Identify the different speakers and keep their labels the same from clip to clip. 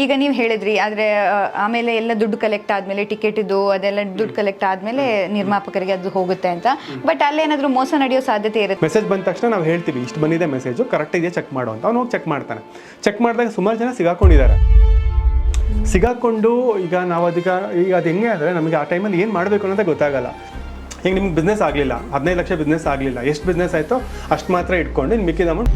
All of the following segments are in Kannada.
Speaker 1: ಈಗ ನೀವು ಹೇಳಿದ್ರಿ ಆದರೆ ಆಮೇಲೆ ಎಲ್ಲ ದುಡ್ಡು ಕಲೆಕ್ಟ್ ಆದಮೇಲೆ ಟಿಕೆಟಿದು ಅದೆಲ್ಲ ದುಡ್ಡು ಕಲೆಕ್ಟ್ ಆದಮೇಲೆ ನಿರ್ಮಾಪಕರಿಗೆ ಅದು ಹೋಗುತ್ತೆ ಅಂತ. ಬಟ್ ಅಲ್ಲೇನಾದರೂ ಮೋಸ ನಡೆಯೋ ಸಾಧ್ಯತೆ ಇರುತ್ತೆ.
Speaker 2: ಮೆಸೇಜ್ ಬಂದ ತಕ್ಷಣ ನಾವು ಹೇಳ್ತೀವಿ ಇಷ್ಟು ಬಂದಿದೆ ಮೆಸೇಜು ಕರೆಕ್ಟ್ ಇದೆಯಾ ಚೆಕ್ ಮಾಡು ಅಂತ. ಅವ್ನು ಹೋಗಿ ಚೆಕ್ ಮಾಡ್ತಾನೆ. ಚೆಕ್ ಮಾಡಿದಾಗ ಸುಮಾರು ಜನ ಸಿಗಾಕೊಂಡು ಈಗ ನಾವು ಅದಕ್ಕೆ ಈಗ ಅದು ಹೆಂಗೆ ಅಂದರೆ ನಮಗೆ ಆ ಟೈಮಲ್ಲಿ ಏನು ಮಾಡಬೇಕು ಅನ್ನೋದೇ ಗೊತ್ತಾಗಲ್ಲ. ಈಗ ನಿಮ್ಗೆ ಬಿಸ್ನೆಸ್ ಆಗಲಿಲ್ಲ, 15 ಲಕ್ಷ ಬಿಸ್ನೆಸ್ ಆಗಲಿಲ್ಲ, ಎಷ್ಟು ಬಿಸ್ನೆಸ್ ಆಯಿತೋ ಅಷ್ಟು ಮಾತ್ರ ಇಟ್ಕೊಂಡು ಇನ್ನು ಮಿಕ್ಕಿದ ಅಮೌಂಟ್.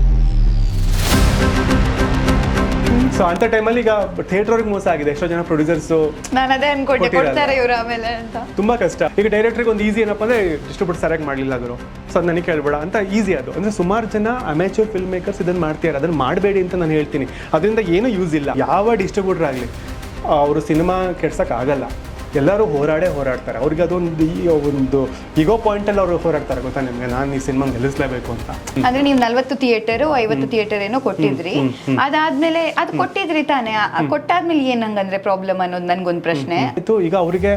Speaker 2: ಸೊ ಅಂಥ ಟೈಮಲ್ಲಿ ಈಗ ಥಿಯೇಟ್ರಿಗೆ ಮೋಸ ಆಗಿದೆ. ಎಷ್ಟೋ ಜನ ಪ್ರೊಡ್ಯೂಸರ್ಸು
Speaker 1: ನಾನು ಅದೇ ಅನ್ಕೊಂಡೆ ಕೊಡ್ತಾರೆ ಇವರು ಆಮೇಲೆ ಅಂತ.
Speaker 2: ತುಂಬ ಕಷ್ಟ. ಈಗ ಡೈರೆಕ್ಟ್ರಿಗೆ ಒಂದು ಈಸಿ ಏನಪ್ಪ ಅಂದರೆ ಡಿಸ್ಟ್ರಿಬ್ಯೂಟ್ ಸರಿಯಾಗಿ ಮಾಡಲಿಲ್ಲ ಆದರೂ ಸೊ ಅದು ನನಗೆ ಕೇಳಬೇಡ ಅಂತ ಈಸಿ. ಅದು ಅಂದರೆ ಸುಮಾರು ಜನ ಅಮ್ಯಾಚೂರ್ ಫಿಲ್ಮ್ ಮೇಕರ್ಸ್ ಇದನ್ನು ಮಾಡ್ತಾರೆ. ಅದನ್ನು ಮಾಡಬೇಡಿ ಅಂತ ನಾನು ಹೇಳ್ತೀನಿ. ಅದರಿಂದ ಏನೂ ಯೂಸ್ ಇಲ್ಲ. ಯಾವ ಡಿಸ್ಟ್ರಿಬ್ಯೂಟರ್ ಆಗಲಿ ಅವರು ಸಿನಿಮಾ ಕೆಡ್ಸೋಕ್ಕಾಗಲ್ಲ. ಎಲ್ಲರೂ ಹೋರಾಡ್ತಾರೆ. ಅವ್ರಿಗೆ ಒಂದು ಈಗೋ ಪಾಯಿಂಟಲ್ಲಿ ಅವರು ಹೋರಾಡ್ತಾರೆ ಗೊತ್ತಾ ನಿಮಗೆ, ನಾನು ಈ ಸಿನಿಮಾ ಗೆಲ್ಲಿಸಲೇಬೇಕು ಅಂತ.
Speaker 1: ಅಂದ್ರೆ ನೀವು 40 ಥಿಯೇಟರು 50 ಥಿಯೇಟರ್ ಏನೋ ಕೊಟ್ಟಿದ್ರಿ. ಅದಾದ್ಮೇಲೆ ಅದು ಕೊಟ್ಟಿದ್ರಿ ತಾನೇ, ಕೊಟ್ಟಾದ್ಮೇಲೆ ಏನ್ ಹಂಗಂದ್ರೆ ಪ್ರಾಬ್ಲಮ್ ಅನ್ನೋದು ನನ್ಗೊಂದು ಪ್ರಶ್ನೆ
Speaker 2: ಆಯ್ತು. ಈಗ ಅವರಿಗೆ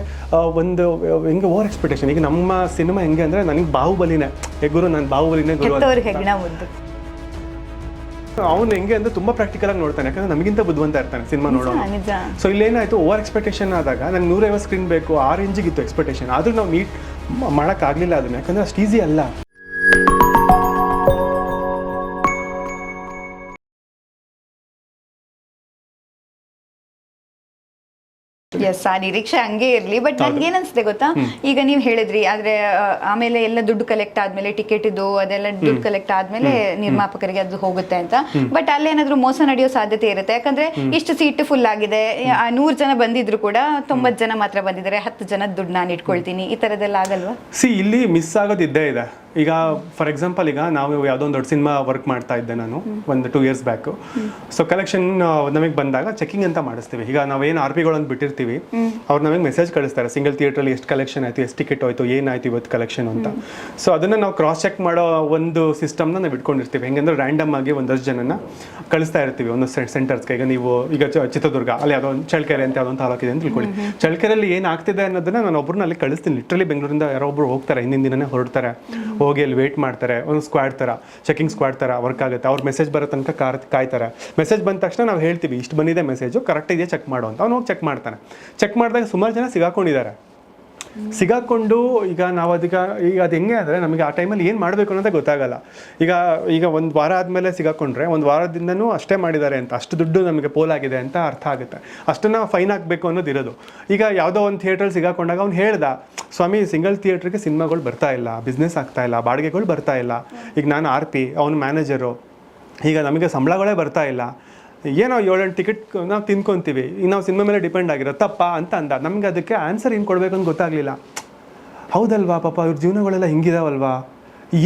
Speaker 2: ಒಂದು ಹೆಂಗೆ ಓವರ್ ಎಕ್ಸ್ಪೆಕ್ಟೇಷನ್. ಈಗ ನಮ್ಮ ಸಿನಿಮಾ ಹೆಂಗೆ ಅಂದರೆ ನನಗೆ ಬಾಹುಬಲಿನೇ ಗುರು, ನಾನು ಬಾಹುಬಲಿನೇ ಗುರು. ಅವ್ನು ಹೆಂಗೆ ಅಂದ್ರೆ ತುಂಬಾ ಪ್ರಾಕ್ಟಿಕಲ್ ಆಗಿ ನೋಡ್ತಾನೆ, ಯಾಕಂದ್ರೆ ನಮಗಿಂತ ಬುದ್ಧಿವಂತ ಇರ್ತಾನೆ ಸಿನಿಮಾ ನೋಡೋಣ. ಸೊ ಇಲ್ಲೇನಾಯ್ತು, ಓವರ್ ಎಕ್ಸ್ಪೆಕ್ಟೇಷನ್ ಆದಾಗ ನಂಗೆ 150 ಸ್ಕ್ರೀನ್ ಬೇಕು, ಆ ರೇಂಜಿಗಿತ್ತು ಎಕ್ಸ್ಪೆಕ್ಟೇಷನ್. ಆದ್ರೂ ನಾವು ನೀಟ್ ಮಾಡೋಕ್ಕಾಗಲಿಲ್ಲ ಅದನ್ನ, ಯಾಕಂದ್ರೆ ಅಷ್ಟು ಈಸಿ ಅಲ್ಲ.
Speaker 1: ಎಸ್, ಆ ನಿರೀಕ್ಷೆ ಹಂಗೆ ಇರಲಿ. ಬಟ್ ನನ್ಗೆ ಏನನ್ಸುತ್ತೆ ಗೊತ್ತಾ, ಈಗ ನೀವು ಹೇಳಿದ್ರಿ ಆದ್ರೆ ಆಮೇಲೆ ಎಲ್ಲ ದುಡ್ಡು ಕಲೆಕ್ಟ್ ಆದ್ಮೇಲೆ ಟಿಕೆಟಿದು ಅದೆಲ್ಲ ದುಡ್ಡು ಕಲೆಕ್ಟ್ ಆದ್ಮೇಲೆ ನಿರ್ಮಾಪಕರಿಗೆ ಅದು ಹೋಗುತ್ತೆ ಅಂತ. ಬಟ್ ಅಲ್ಲೇನಾದ್ರೂ ಮೋಸ ನಡೆಯೋ ಸಾಧ್ಯತೆ ಇರುತ್ತೆ. ಯಾಕಂದ್ರೆ ಇಷ್ಟು ಸೀಟ್ ಫುಲ್ ಆಗಿದೆ, 100 ಜನ ಬಂದಿದ್ರು ಕೂಡ 90 ಜನ ಮಾತ್ರ ಬಂದಿದ್ದಾರೆ, 10 ಜನ ದುಡ್ಡು ನಾನು ಇಟ್ಕೊಳ್ತೀನಿ, ಈ ತರದೆಲ್ಲ ಆಗಲ್ವಾ?
Speaker 2: ಇಲ್ಲಿ ಮಿಸ್ ಆಗೋದು ಇದ್ದೇ ಇದೆ. ಈಗ ಫಾರ್ ಎಕ್ಸಾಂಪಲ್, ಈಗ ನಾವು ಯಾವುದೋ ಒಂದು ದೊಡ್ಡ ಸಿನಿಮಾ ವರ್ಕ್ ಮಾಡ್ತಾ ಇದ್ದೆ ನಾನು ಒಂದು 2 years ಬ್ಯಾಕು. ಸೊ ಕಲೆಕ್ಷನ್ ನಮಗೆ ಬಂದಾಗ ಚೆಕಿಂಗ್ ಅಂತ ಮಾಡಿಸ್ತೀವಿ. ಈಗ ನಾವೇನು RPಗಳನ್ನು ಬಿಟ್ಟಿರ್ತೀವಿ, ಅವ್ರು ನಮಗೆ ಮೆಸೇಜ್ ಕಳಿಸ್ತಾರೆ ಸಿಂಗಲ್ ಥಿಯೇಟ್ರಲ್ಲಿ ಎಷ್ಟು ಕಲೆಕ್ಷನ್ ಆಯಿತು, ಎಷ್ಟು ಟಿಕೆಟ್ ಹೋಯ್ತು, ಏನಾಯ್ತು ಇವತ್ತು ಕಲೆಕ್ಷನ್ ಅಂತ. ಸೊ ಅದನ್ನು ನಾವು ಕ್ರಾಸ್ ಚೆಕ್ ಮಾಡೋ ಒಂದು ಸಿಸ್ಟಮ್ನ ನಾವು ಇಟ್ಕೊಂಡಿರ್ತೀವಿ. ಹೆಂಗಂದ್ರೆ ರ್ಯಾಂಡಮ್ ಆಗಿ ಒಂದಷ್ಟು ಜನನ ಕಳಿಸ್ತಾ ಇರ್ತೀವಿ ಒಂದು ಸೆಂಟರ್ಸ್ಗೆ. ಈಗ ಚಿತ್ರದುರ್ಗ ಅಲ್ಲಿ ಯಾವುದೋ ಒಂದು ಚಳ್ಳಕೆರೆ ಅಂತ ಯಾವುದೋ ಒಂದು ತಾಲೂಕಿದೆ ಅಂತ ತಿಳ್ಕೊಳ್ಳಿ. ಚಳ್ಳಕೆರೆಯಲ್ಲಿ ಏನಾಗ್ತಿದೆ ಅನ್ನೋದನ್ನ ನಾನು ಒಬ್ಬರನ್ನ ಅಲ್ಲಿ ಕಳಿಸ್ತೀನಿ. ಲಿಟ್ರಲಿ ಬೆಂಗಳೂರಿಂದ ಯಾರೋ ಒಬ್ರು ಹೋಗ್ತಾರೆ, ಹಿಂದಿನ ದಿನನೇ ಹೊರಡ್ತಾರೆ, ಹೋಗಿ ಅಲ್ಲಿ ವೇಟ್ ಮಾಡ್ತಾರೆ. ಒಂದು ಸ್ಕ್ವಾಡ್ ಥರ, ಚೆಕಿಂಗ್ ಸ್ಕ್ವಾಡ್ ಥರ ವರ್ಕ್ ಆಗುತ್ತೆ. ಅವ್ರ ಮೆಸೇಜ್ ಬರೋ ತನಕ ಕಾಯ್ತಾರೆ. ಮೆಸೇಜ್ ಬಂದ ತಕ್ಷಣ ನಾವು ಹೇಳ್ತೀವಿ ಇಷ್ಟು ಬಂದಿದೆ ಮೆಸೇಜು ಕರೆಕ್ಟ್ ಇದೆಯಾ ಚೆಕ್ ಮಾಡು ಅಂತ. ಅವ್ನು ಹೋಗಿ ಚೆಕ್ ಮಾಡ್ತಾನೆ. ಚೆಕ್ ಮಾಡಿದಾಗ ಸುಮಾರು ಜನ ಸಿಗಾಕೊಂಡು ಈಗ ನಾವು ಈಗ ಅದು ಹೆಂಗೆ ಅಂದರೆ ನಮಗೆ ಆ ಟೈಮಲ್ಲಿ ಏನು ಮಾಡಬೇಕು ಅನ್ನೋದೇ ಗೊತ್ತಾಗಲ್ಲ. ಈಗ ಒಂದು ವಾರ ಆದಮೇಲೆ ಸಿಗಾಕೊಂಡ್ರೆ ಒಂದು ವಾರದಿಂದನೂ ಅಷ್ಟೇ ಮಾಡಿದ್ದಾರೆ ಅಂತ, ಅಷ್ಟು ದುಡ್ಡು ನಮಗೆ ಪೋಲಾಗಿದೆ ಅಂತ ಅರ್ಥ ಆಗುತ್ತೆ. ಅಷ್ಟನ್ನು ಫೈನ್ ಹಾಕಬೇಕು ಅನ್ನೋದಿರೋದು. ಈಗ ಯಾವುದೋ ಒಂದು ಥಿಯೇಟ್ರಲ್ಲಿ ಸಿಗಾಕೊಂಡಾಗ ಅವ್ನು ಹೇಳ್ದ, ಸ್ವಾಮಿ ಸಿಂಗಲ್ ಥಿಯೇಟ್ರಿಗೆ ಸಿನಿಮಾಗಳು ಬರ್ತಾ ಇಲ್ಲ, ಬಿಸ್ನೆಸ್ ಆಗ್ತಾ ಇಲ್ಲ, ಬಾಡಿಗೆಗಳು ಬರ್ತಾ ಇಲ್ಲ. ಈಗ ನಾನು RP, ಅವನು ಮ್ಯಾನೇಜರು, ಈಗ ನಮಗೆ ಸಂಬಳಗಳೇ ಬರ್ತಾ ಇಲ್ಲ, ಏನೋ 7-8 ಟಿಕೆಟ್ ನಾವು ತಿನ್ಕೊತೀವಿ, ಈಗ ನಾವು ಸಿನಿಮಾ ಮೇಲೆ ಡಿಪೆಂಡ್ ಆಗಿರೋ ತಪ್ಪ ಅಂತ ಅಂದ. ನಮಗೆ ಅದಕ್ಕೆ ಆನ್ಸರ್ ಏನು ಕೊಡಬೇಕು ಅಂತ ಗೊತ್ತಾಗಲಿಲ್ಲ. ಹೌದಲ್ವಾ ಪಾಪ, ಇವ್ರ ಜೀವನಗಳೆಲ್ಲ ಹಿಂಗಿದಾವಲ್ವಾ,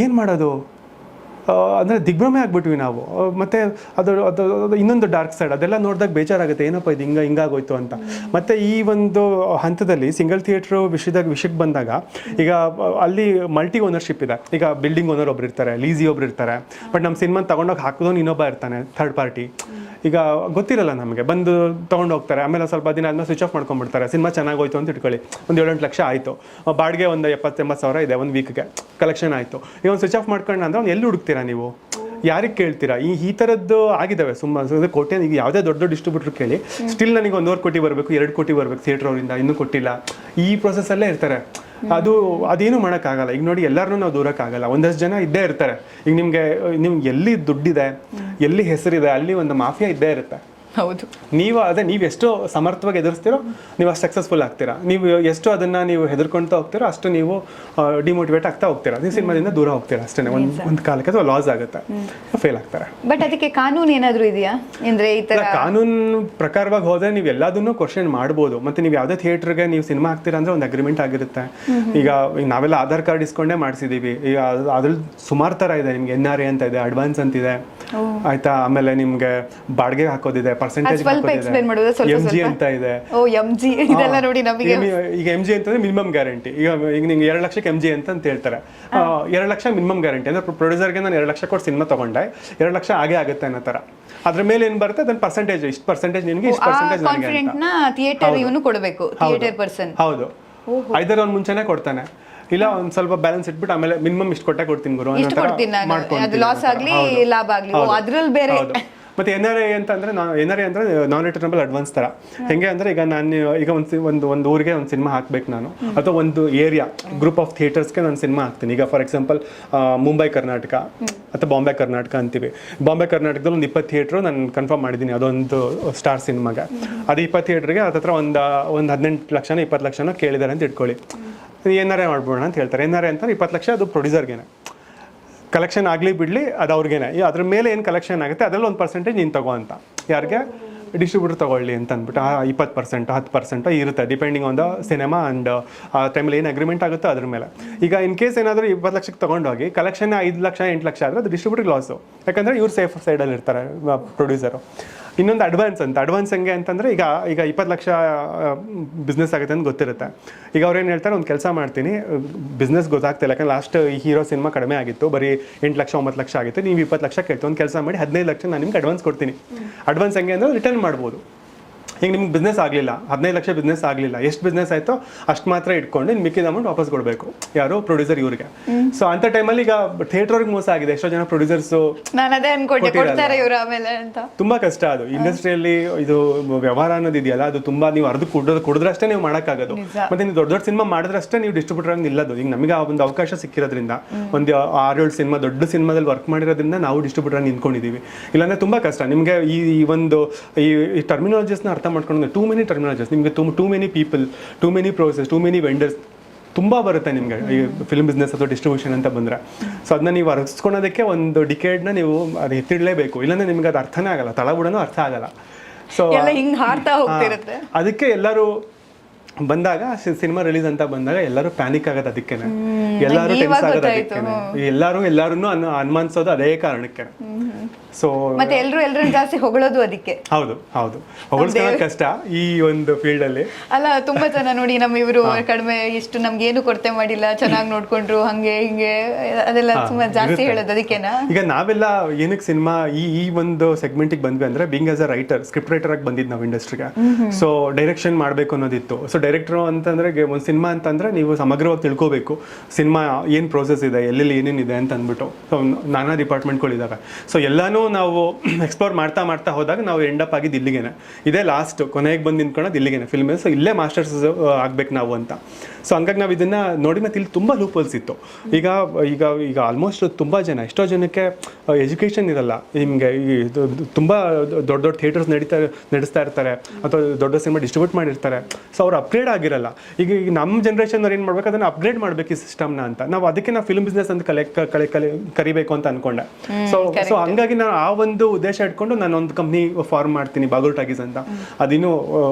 Speaker 2: ಏನು ಮಾಡೋದು ಅಂದರೆ ದಿಗ್ಭ್ರಮೆ ಆಗ್ಬಿಟ್ವಿ ನಾವು. ಮತ್ತು ಅದು ಇನ್ನೊಂದು ಡಾರ್ಕ್ ಸೈಡ್, ಅದೆಲ್ಲ ನೋಡಿದಾಗ ಬೇಜಾರಾಗುತ್ತೆ, ಏನಪ್ಪ ಇದು ಹಿಂಗಾಗೋಯ್ತು ಅಂತ. ಮತ್ತು ಈ ಒಂದು ಹಂತದಲ್ಲಿ ಸಿಂಗಲ್ ಥಿಯೇಟ್ರು ವಿಷಯಕ್ಕೆ ಬಂದಾಗ ಈಗ ಅಲ್ಲಿ ಮಲ್ಟಿ ಓನರ್ಶಿಪ್ ಇದೆ. ಈಗ ಬಿಲ್ಡಿಂಗ್ ಓನರ್ ಒಬ್ರು ಇರ್ತಾರೆ, ಲೀಸಿ ಒಬ್ರು ಇರ್ತಾರೆ. ಬಟ್ ನಮ್ಮ ಸಿನಿಮಾ ತೊಗೊಂಡೋಗಿ ಹಾಕೋದು ಇನ್ನೊಬ್ಬ ಇರ್ತಾನೆ, ಥರ್ಡ್ ಪಾರ್ಟಿ. ಈಗ ಗೊತ್ತಿರಲ್ಲ ನಮಗೆ, ಬಂದು ತೊಗೊಂಡು ಹೋಗ್ತಾರೆ. ಆಮೇಲೆ ಸ್ವಲ್ಪ ದಿನ ಆದ್ಮೇಲೆ ಸ್ವಿಚ್ ಆಫ್ ಮಾಡ್ಕೊಂಡ್ಬಿಡ್ತಾರೆ. ಸಿನಿಮಾ ಚೆನ್ನಾಗೋಯ್ತು ಅಂತ ಇಟ್ಕೊಳ್ಳಿ, ಒಂದು 7-8 ಲಕ್ಷ ಆಯಿತು, ಬಾಡಿಗೆ ಒಂದು 70-80 ಸಾವಿರ ಇದೆ, ಒಂದು ವೀಕ್ಗೆ ಕಲೆಕ್ಷನ್ ಆಯಿತು. ಈಗ ಒಂದು ಸ್ವಿಚ್ ಆಫ್ ಮಾಡ್ಕೊಂಡು ಅಂದ್ರೆ ಅವ್ನು ಎಲ್ಲಿ ಹುಡುಕ್ತೀರಾ ನೀವು, ಯಾರಿಗೆ ಕೇಳ್ತೀರಾ? ಈ ಥರದ್ದು ಆಗಿದ್ದಾವೆ ಸುಮ್ಮನೆ ಕೋಟಿ. ಈಗ ಯಾವುದೇ ದೊಡ್ಡ ಡಿಸ್ಟ್ರಿಬ್ಯೂಟರ್ ಕೇಳಿ, ಸ್ಟಿಲ್ ನನಗೆ 1 ಕೋಟಿ ಬರಬೇಕು, 2 ಕೋಟಿ ಬರಬೇಕು ಥಿಯೇಟ್ರ್ ಅವರಿಂದ, ಇನ್ನೂ ಕೊಟ್ಟಿಲ್ಲ. ಈ ಪ್ರೊಸೆಸ್ಸಲ್ಲೇ ಇರ್ತಾರೆ. ಅದೇನು ಮಾಡೋಕ್ಕಾಗಲ್ಲ. ಈಗ ನೋಡಿ, ಎಲ್ಲರನ್ನೂ ನಾವು ದೂರಕ್ಕಾಗಲ್ಲ. ಒಂದಷ್ಟು ಜನ ಇದ್ದೇ ಇರ್ತಾರೆ. ಈಗ ನಿಮ್ಗೆ ಎಲ್ಲಿ ದುಡ್ಡಿದೆ, ಎಲ್ಲಿ ಹೆಸರಿದೆ, ಅಲ್ಲಿ ಒಂದು ಮಾಫಿಯಾ ಇದ್ದೇ ಇರುತ್ತೆ.
Speaker 1: ಹೌದು.
Speaker 2: ನೀವು ಎಷ್ಟು ಸಮರ್ಥವಾಗಿ ಎದುರಿಸ್ತೀರೋ ನೀವು ಅಷ್ಟು ಸಕ್ಸಸ್ಫುಲ್ ಆಗ್ತೀರಾ. ನೀವು ಎಷ್ಟು ಅದನ್ನು ನೀವು ಹೆದರ್ಕೊಳ್ತಾ ಹೋಗ್ತೀರೋ ಅಷ್ಟು ನೀವು ಡಿಮೋಟಿವೇಟ್ ಆಗ್ತಾ ಹೋಗ್ತೀರಾ. ನೀವು ಸಿನಿಮಾದಿಂದ ದೂರ ಹೋಗ್ತೀರಾ ಅಷ್ಟೇ. ಒಂದು ಕಾಲಕ್ಕೆ ಅಥವಾ ಲಾಸ್ ಆಗುತ್ತೆ, ಫೇಲ್ ಆಗ್ತಾರೆ.
Speaker 1: ಬಟ್ ಅದಕ್ಕೆ ಕಾನೂನು ಏನಾದರೂ ಇದೆಯಾ? ಅಂದರೆ ಈ ಥರ
Speaker 2: ಕಾನೂನು ಪ್ರಕಾರವಾಗಿ ಹೋದರೆ ನೀವು ಎಲ್ಲದನ್ನೂ ಕ್ವಶನ್ ಮಾಡ್ಬೋದು. ಮತ್ತು ನೀವು ಯಾವುದೇ ಥಿಯೇಟ್ರಿಗೆ ನೀವು ಸಿನಿಮಾ ಹಾಕ್ತೀರಾ ಅಂದರೆ ಒಂದು ಅಗ್ರಿಮೆಂಟ್ ಆಗಿರುತ್ತೆ. ಈಗ ನಾವೆಲ್ಲ ಆಧಾರ್ ಕಾರ್ಡ್ ಇಸ್ಕೊಂಡೇ ಮಾಡಿಸಿದ್ದೀವಿ. ಈಗ ಅದ್ರಲ್ಲಿ ಸುಮಾರು ಥರ ಇದೆ. ನಿಮ್ಗೆ NRA ಅಂತ ಇದೆ, ಅಡ್ವಾನ್ಸ್ ಅಂತಿದೆ, ಆಯ್ತಾ. ಆಮೇಲೆ ನಿಮ್ಗೆ ಬಾಡಿಗೆ ಹಾಕೋದಿದೆ, ಪರ್ಸೆಂಟೇಜ್ MG ಅಂತ ಇದೆ. ಈಗ MG ಅಂತಂದ್ರೆ ಮಿನಿಮಮ್ ಗ್ಯಾರಂಟಿ. ಈಗ ನಿಮ್ಗೆ 2 ಲಕ್ಷಕ್ಕೆ MG ಅಂತ ಹೇಳ್ತಾರೆ. 2 ಲಕ್ಷ ಮಿನಿಮಮ್ ಗ್ಯಾರಂಟಿ ಅಂದ್ರೆ ಪ್ರೊಡ್ಯೂಸರ್ಗೆ ನಾನು 2 ಲಕ್ಷ ಕೊಟ್ಟು ಸಿನಿಮಾ ತಗೊಂಡೆ, 2 ಲಕ್ಷ ಆಗೇ ಆಗುತ್ತೆ ಅನ್ನೋ ಥರ. ಅದ್ರ ಮೇಲೆ ಏನು ಬರುತ್ತೆ, ಅದನ್ನ ಪರ್ಸೆಂಟೇಜ್, ಇಷ್ಟು ಪರ್ಸೆಂಟೇಜ್ ನಿಮಗೆ, ಇಷ್ಟು ಪರ್ಸೆಂಟೇಜ್ ನನಗೆ. ಹೌದು, ಐದರ ಅವ್ನು ಮುಂಚೆನೇ ಕೊಡ್ತಾನೆ. ಇಲ್ಲ ಒಂದು ಸ್ವಲ್ಪ ಬ್ಯಾಲೆನ್ಸ್ ಇಟ್ಬಿಟ್ಟು ಆಮೇಲೆ ಮಿನಿಮಮ್ ಇಷ್ಟು ಕೊಟ್ಟೆ ಕೊಡ್ತೀನಿ ಗುರು,
Speaker 1: ಲಾಸ್ ಆಗಲಿ ಲಾಭ ಆಗಲಿ ಅದ್ರಲ್ಲಿ ಬೇರೆ.
Speaker 2: ಮತ್ತು NRI ಅಂತಂದರೆ NRI ಅಂದರೆ ನಾನ್ ರಿಟರ್ನಬಲ್ ಅಡ್ವಾನ್ಸ್ ಥರ. ಹೆಂಗೆ ಅಂದರೆ ಈಗ ನಾನು ಈಗ ಒಂದು ಊರಿಗೆ ಒಂದು ಸಿನಿಮಾ ಹಾಕ್ಬೇಕು ನಾನು, ಅಥವಾ ಒಂದು ಏರಿಯಾ ಗ್ರೂಪ್ ಆಫ್ ಥಿಯೇಟರ್ಸ್ಗೆ ನಾನು ಸಿನಿಮಾ ಹಾಕ್ತೀನಿ. ಈಗ ಫಾರ್ ಎಕ್ಸಾಂಪಲ್ ಮುಂಬೈ ಕರ್ನಾಟಕ ಅಥವಾ ಬಾಂಬೆ ಕರ್ನಾಟಕ ಅಂತೀವಿ. ಬಾಂಬೆ ಕರ್ನಾಟಕದಲ್ಲಿ ಒಂದು 20 ಥಿಯೇಟ್ರು ನಾನು ಕನ್ಫರ್ಮ್ ಮಾಡಿದ್ದೀನಿ ಅದೊಂದು ಸ್ಟಾರ್ ಸಿನಿಮಾಗೆ. ಅದು 20 ಥಿಯೇಟ್ರಿಗೆ ಹತ್ರ ಒಂದು 18 ಲಕ್ಷನೋ 20 ಲಕ್ಷನೋ ಕೇಳಿದ್ದಾರೆ ಅಂತ ಇಟ್ಕೊಳ್ಳಿ. NRI ಮಾಡ್ಬೋಣ ಅಂತ ಹೇಳ್ತಾರೆ. NRI ಅಂತಾರೆ 20 ಲಕ್ಷ ಅದು ಪ್ರೊಡ್ಯೂಸರ್ಗೇನೆ, ಕಲೆಕ್ಷನ್ ಆಗಲಿ ಬಿಡಲಿ ಅದು ಅವ್ರಿಗೇನೆ. ಅದ್ರ ಮೇಲೆ ಏನು ಕಲೆಕ್ಷನ್ ಆಗುತ್ತೆ ಅದರಲ್ಲಿ ಒಂದು ಪರ್ಸೆಂಟೇಜ್ ನೀನು ತಗೋ ಅಂತ, ಯಾರಿಗೆ ಡಿಸ್ಟ್ರಿಬ್ಯೂಟರ್ ತೊಗೊಳ್ಳಿ ಅಂತ ಅಂದ್ಬಿಟ್ಟು 20% 10% ಇರುತ್ತೆ depending on the cinema and ಆ ಟೈಮಲ್ಲಿ ಏನು ಅಗ್ರಿಮೆಂಟ್ ಆಗುತ್ತೋ ಅದ್ರ ಮೇಲೆ. ಈಗ ಇನ್ ಕೇಸ್ ಏನಾದರೂ 20 ಲಕ್ಷಕ್ಕೆ ತೊಗೊಂಡೋಗಿ ಕಲೆಕ್ಷನ್ 5 ಲಕ್ಷ 8 ಲಕ್ಷ ಆದರೆ ಅದು ಡಿಸ್ಟ್ರಿಬ್ಯೂಟರ್ ಲಾಸು, ಯಾಕಂದರೆ ಇವ್ರು ಸೇಫ್ ಸೈಡಲ್ಲಿ ಇರ್ತಾರೆ ಪ್ರೊಡ್ಯೂಸರು. ಇನ್ನೊಂದು ಅಡ್ವಾನ್ಸ್ ಹೆಂಗೆ ಅಂತಂದರೆ ಈಗ 20 ಲಕ್ಷ ಬಿಸ್ನೆಸ್ ಆಗುತ್ತೆ ಅಂತ ಗೊತ್ತಿರುತ್ತೆ. ಈಗ ಅವ್ರೇನು ಹೇಳ್ತಾರೆ, ಒಂದು ಕೆಲಸ ಮಾಡ್ತೀನಿ, ಬಿಸ್ನೆಸ್ ಗೊತ್ತಾಗ್ತಿಲ್ಲ, ಯಾಕಂದ್ರೆ ಲಾಸ್ಟ್ ಈ ಹೀರೋ ಸಿನಿಮಾ ಕಡಿಮೆ ಆಗಿತ್ತು, ಬರೀ 8 ಲಕ್ಷ 9 ಲಕ್ಷ ಆಗಿತ್ತು, ನೀವು 20 ಲಕ್ಷ ಕೇಳ್ತು, ಒಂದು ಕೆಲಸ ಮಾಡಿ 15 ಲಕ್ಷ ನಾನು ನಿಮ್ಗೆ ಅಡ್ವಾನ್ಸ್ ಕೊಡ್ತೀನಿ. ಅಡ್ವಾನ್ಸ್ ಹೆಂಗೆ ಅಂದರೆ ರಿಟರ್ನ್ ಮಾಡ್ಬೋದು. ಈಗ ನಿಮ್ಗೆ ಬಿಸ್ನೆಸ್ ಆಗಲಿಲ್ಲ, 15 ಲಕ್ಷ ಬಿಸ್ನೆಸ್ ಆಗಲಿಲ್ಲ, ಎಷ್ಟು ಬಿಸ್ನೆಸ್ ಆಯಿತೋ ಅಷ್ಟು ಮಾತ್ರ ಇಟ್ಕೊಂಡು ಇನ್ನು ಮಿಕ್ಕಿದ ಅಮೌಂಟ್ ವಾಪಸ್ ಕೊಡಬೇಕು ಯಾರು ಪ್ರೊಡ್ಯೂಸರ್ ಇವ್ರಿಗೆ. ಸೊ ಅಂಥ ಟೈಮಲ್ಲಿ ಈಗ ಥಿಯೇಟ್ರಿಗೆ ಮೋಸ ಆಗಿದೆ. ಎಷ್ಟೋ ಜನ ಪ್ರೊಡ್ಯೂಸರ್ಸು
Speaker 1: ನಾನು ಅದೇ ಅನ್ಕೊಂಡೆ ಕೊಡ್ತಾರೆ ಇವರು ಆಮೇಲೆ ಅಂತ. ತುಂಬ
Speaker 2: ಕಷ್ಟ ಅದು ಇಂಡಸ್ಟ್ರಿಯಲ್ಲಿ. ಇದು ವ್ಯವಹಾರ ಅನ್ನೋದು ಇದೆಯಲ್ಲ, ಅದು ತುಂಬ ನೀವು ಅರ್ಧ ಕುಡಿದ್ರಷ್ಟೇ ನೀವು ಮಾಡೋಕ್ಕಾಗೋದು. ಮತ್ತೆ ನೀವು ದೊಡ್ಡ ಸಿನಿಮಾ ಮಾಡಿದ್ರಷ್ಟೇ ನೀವು ಡಿಸ್ಟ್ರಿಬ್ಯೂಟರ್ ಆಗಿ ನಿಲ್ಲೋದು. ಈಗ ನಮಗೆ ಆ ಒಂದು ಅವಕಾಶ ಸಿಕ್ಕಿರೋದ್ರಿಂದ, ಒಂದು 6-7 ಸಿನಿಮಾ ದೊಡ್ಡ ಸಿನಿಮಾದಲ್ಲಿ ವರ್ಕ್ ಮಾಡಿರೋದ್ರಿಂದ ನಾವು ಡಿಸ್ಟ್ರಿಬ್ಯೂಟರ್ ಆಗಿ ನಿಂತ್ಕೊಂಡಿದ್ದೀವಿ. ಇಲ್ಲಾಂದ್ರೆ ತುಂಬ ಕಷ್ಟ. ನಿಮಗೆ ಈ ಒಂದು ಈ ಟರ್ಮಿನಾಲಜೀಸ್ನ ಅರ್ಥ ಮಾಡ್ಕೊಂಡು, ಟೂ ಮೆನಿ ಟರ್ಮಿನಾಲಜೀಸ್, ನಿಮಗೆ too many people, too many process, too many vendors ತುಂಬ ಬರುತ್ತೆ ನಿಮಗೆ ಈ ಫಿಲ್ಮ್ ಬಿಸ್ನೆಸ್ ಅಥವಾ ಡಿಸ್ಟ್ರಿಬ್ಯೂಷನ್ ಅಂತ ಬಂದರೆ. ಸೊ ಅದನ್ನ ನೀವು ಅರ್ಸ್ಕೊಳೋದಕ್ಕೆ ಒಂದು ಡಿಕೇಡ್ನ ನೀವು ಅದು ಎತ್ತಿಡಲೇಬೇಕು, ಇಲ್ಲಾಂದ್ರೆ ನಿಮ್ಗೆ ಅದು ಅರ್ಥನೇ ಆಗಲ್ಲ, ತಳಬುಡನೂ ಅರ್ಥ ಆಗಲ್ಲ. ಸೊ
Speaker 1: ಹಿಂಗೆ ಹಾರ್ತಾ ಹೋಗ್ತಿರುತ್ತೆ.
Speaker 2: ಅದಕ್ಕೆ ಎಲ್ಲರೂ ಬಂದಾಗ ಸಿನಿಮಾ ರಿಲೀಸ್ ಅಂತ ಬಂದಾಗ ಎಲ್ಲರೂ ಪ್ಯಾನಿಕ್ ಆಗೋದು ಅದಕ್ಕೇನೆ, ಎಲ್ಲರೂ ಟೆನ್ಸ್ ಆಗೋದು ಅದಕ್ಕೇನೆ, ಎಲ್ಲರನ್ನೂ ಅನುಮಾನಿಸೋದು ಅದೇ ಕಾರಣಕ್ಕೆ. ಸೊ
Speaker 1: ಮತ್ತೆ ಎಲ್ಲರೂ ಜಾಸ್ತಿ ಹೊಗಳೋದು ಅದಕ್ಕೆ.
Speaker 2: ಹೌದು ಹೊಗಳಿಸ್ಕೊಳ್ಳೋದು ಕಷ್ಟ ಈ ಒಂದು ಫೀಲ್ಡ್ ಅಲ್ಲಿ.
Speaker 1: ಅಲ್ಲ, ತುಂಬಾ ಜನ ನೋಡಿ ನಮ್ಮ ಇವರು ಕಡಿಮೆ ಎಷ್ಟು ನಮ್ಗೆ ಏನು ಕೊರತೆ ಮಾಡಿಲ್ಲ, ಚೆನ್ನಾಗಿ ನೋಡ್ಕೊಂಡ್ರು, ಹಂಗೆ ಹಿಂಗೆ ಅದೆಲ್ಲ ತುಂಬಾ ಜಾಸ್ತಿ ಹೇಳೋದು ಅದಕ್ಕೆನಾ. ಈಗ
Speaker 2: ನಾವೆಲ್ಲ ಏನಕ್ಕೆ ಸಿನಿಮಾ ಈ ಒಂದು ಸೆಗ್ಮೆಂಟಿಗೆ ಬಂದ್ವಿ ಅಂದ್ರೆ, being as a writer, script writer ಆಗಿ ಬಂದಿದ್ದು ನಾವು ಇಂಡಸ್ಟ್ರಿಗೆ. ಸೊ ಡೈರೆಕ್ಷನ್ ಮಾಡಬೇಕು ಅನ್ನೋದಿತ್ತು. ಸೊ ಡೈರೆಕ್ಟರ್ ಅಂತಂದ್ರೆ ಒಂದು ಸಿನಿಮಾ ಅಂತಂದ್ರೆ ನೀವು ಸಮಗ್ರವಾಗಿ ತಿಳ್ಕೋಬೇಕು ಸಿನಿಮಾ ಏನು ಪ್ರೋಸೆಸ್ ಇದೆ, ಎಲ್ಲೆಲ್ಲಿ ಏನೇನಿದೆ ಅಂತ ಅಂದ್ಬಿಟ್ಟು. ಸೊ ನಾನಾ ಡಿಪಾರ್ಟ್ಮೆಂಟ್ಗಳಿದ್ದಾವೆ. ಸೊ ಎಲ್ಲಾನು ನಾವು ಎಕ್ಸ್ಪ್ಲೋರ್ ಮಾಡ್ತಾ ಹೋದಾಗ ನಾವು ಎಂಡಪ್ ಆಗಿದ್ದು ಇಲ್ಲಿಗೇನೆ. ಇದೇ ಲಾಸ್ಟ್ ಕೊನೆಗೆ ಬಂದು ನಿಂತ್ಕೊಳ್ಳೋದು ಇಲ್ಲಿಗೇನೆ ಫಿಲ್ಮ್. ಸೊ ಇಲ್ಲೇ ಮಾಸ್ಟರ್ಸ್ ಆಗ್ಬೇಕು ನಾವು ಅಂತ. ಸೊ ಹಂಗಾಗಿ ನಾವು ಇದನ್ನ ನೋಡಿ, ಮತ್ತೆ ಇಲ್ಲಿ ತುಂಬ ಲೂಪ್ ಹೋಲ್ಸ್ ಇತ್ತು. ಈಗ ಆಲ್ಮೋಸ್ಟ್ ತುಂಬ ಜನ, ಎಷ್ಟೋ ಜನಕ್ಕೆ ಎಜುಕೇಷನ್ ಇರಲ್ಲ. ನಿಮಗೆ ತುಂಬ ದೊಡ್ಡ ಥಿಯೇಟರ್ಸ್ ನಡೆಸ್ತಾ ಇರ್ತಾರೆ, ಅಥವಾ ದೊಡ್ಡ ಸಿನಿಮಾ ಡಿಸ್ಟ್ರಿಬ್ಯೂಟ್ ಮಾಡಿರ್ತಾರೆ. ಸೊ ಅವ್ರು ಅಪ್ಗ್ರೇಡ್ ಆಗಿರಲ್ಲ. ಈಗ ನಮ್ಮ ಜನ್ರೇಷನ್ ಅವ್ರು ಏನು ಮಾಡ್ಬೇಕು, ಅದನ್ನು ಅಪ್ಗ್ರೇಡ್ ಮಾಡಬೇಕು ಈ ಸಿಸ್ಟಮ್ನ ಅಂತ. ನಾವು ಅದಕ್ಕೆ ನಾವು ಫಿಲ್ಮ್ ಬಿಸ್ನೆಸ್ ಅಂತ ಕರಿಬೇಕು ಅಂತ ಅನ್ಕೊಂಡೆ. ಸೊ ಹಂಗಾಗಿ ನಾನು ಆ ಒಂದು ಉದ್ದೇಶ ಇಟ್ಕೊಂಡು ನಾನು ಒಂದು ಕಂಪ್ನಿ ಫಾರ್ಮ್ ಮಾಡ್ತೀನಿ, ಬಾಗೂರ್ ಟಾಕೀಸ್ ಅಂತ. ಅದಿನ್ನೂ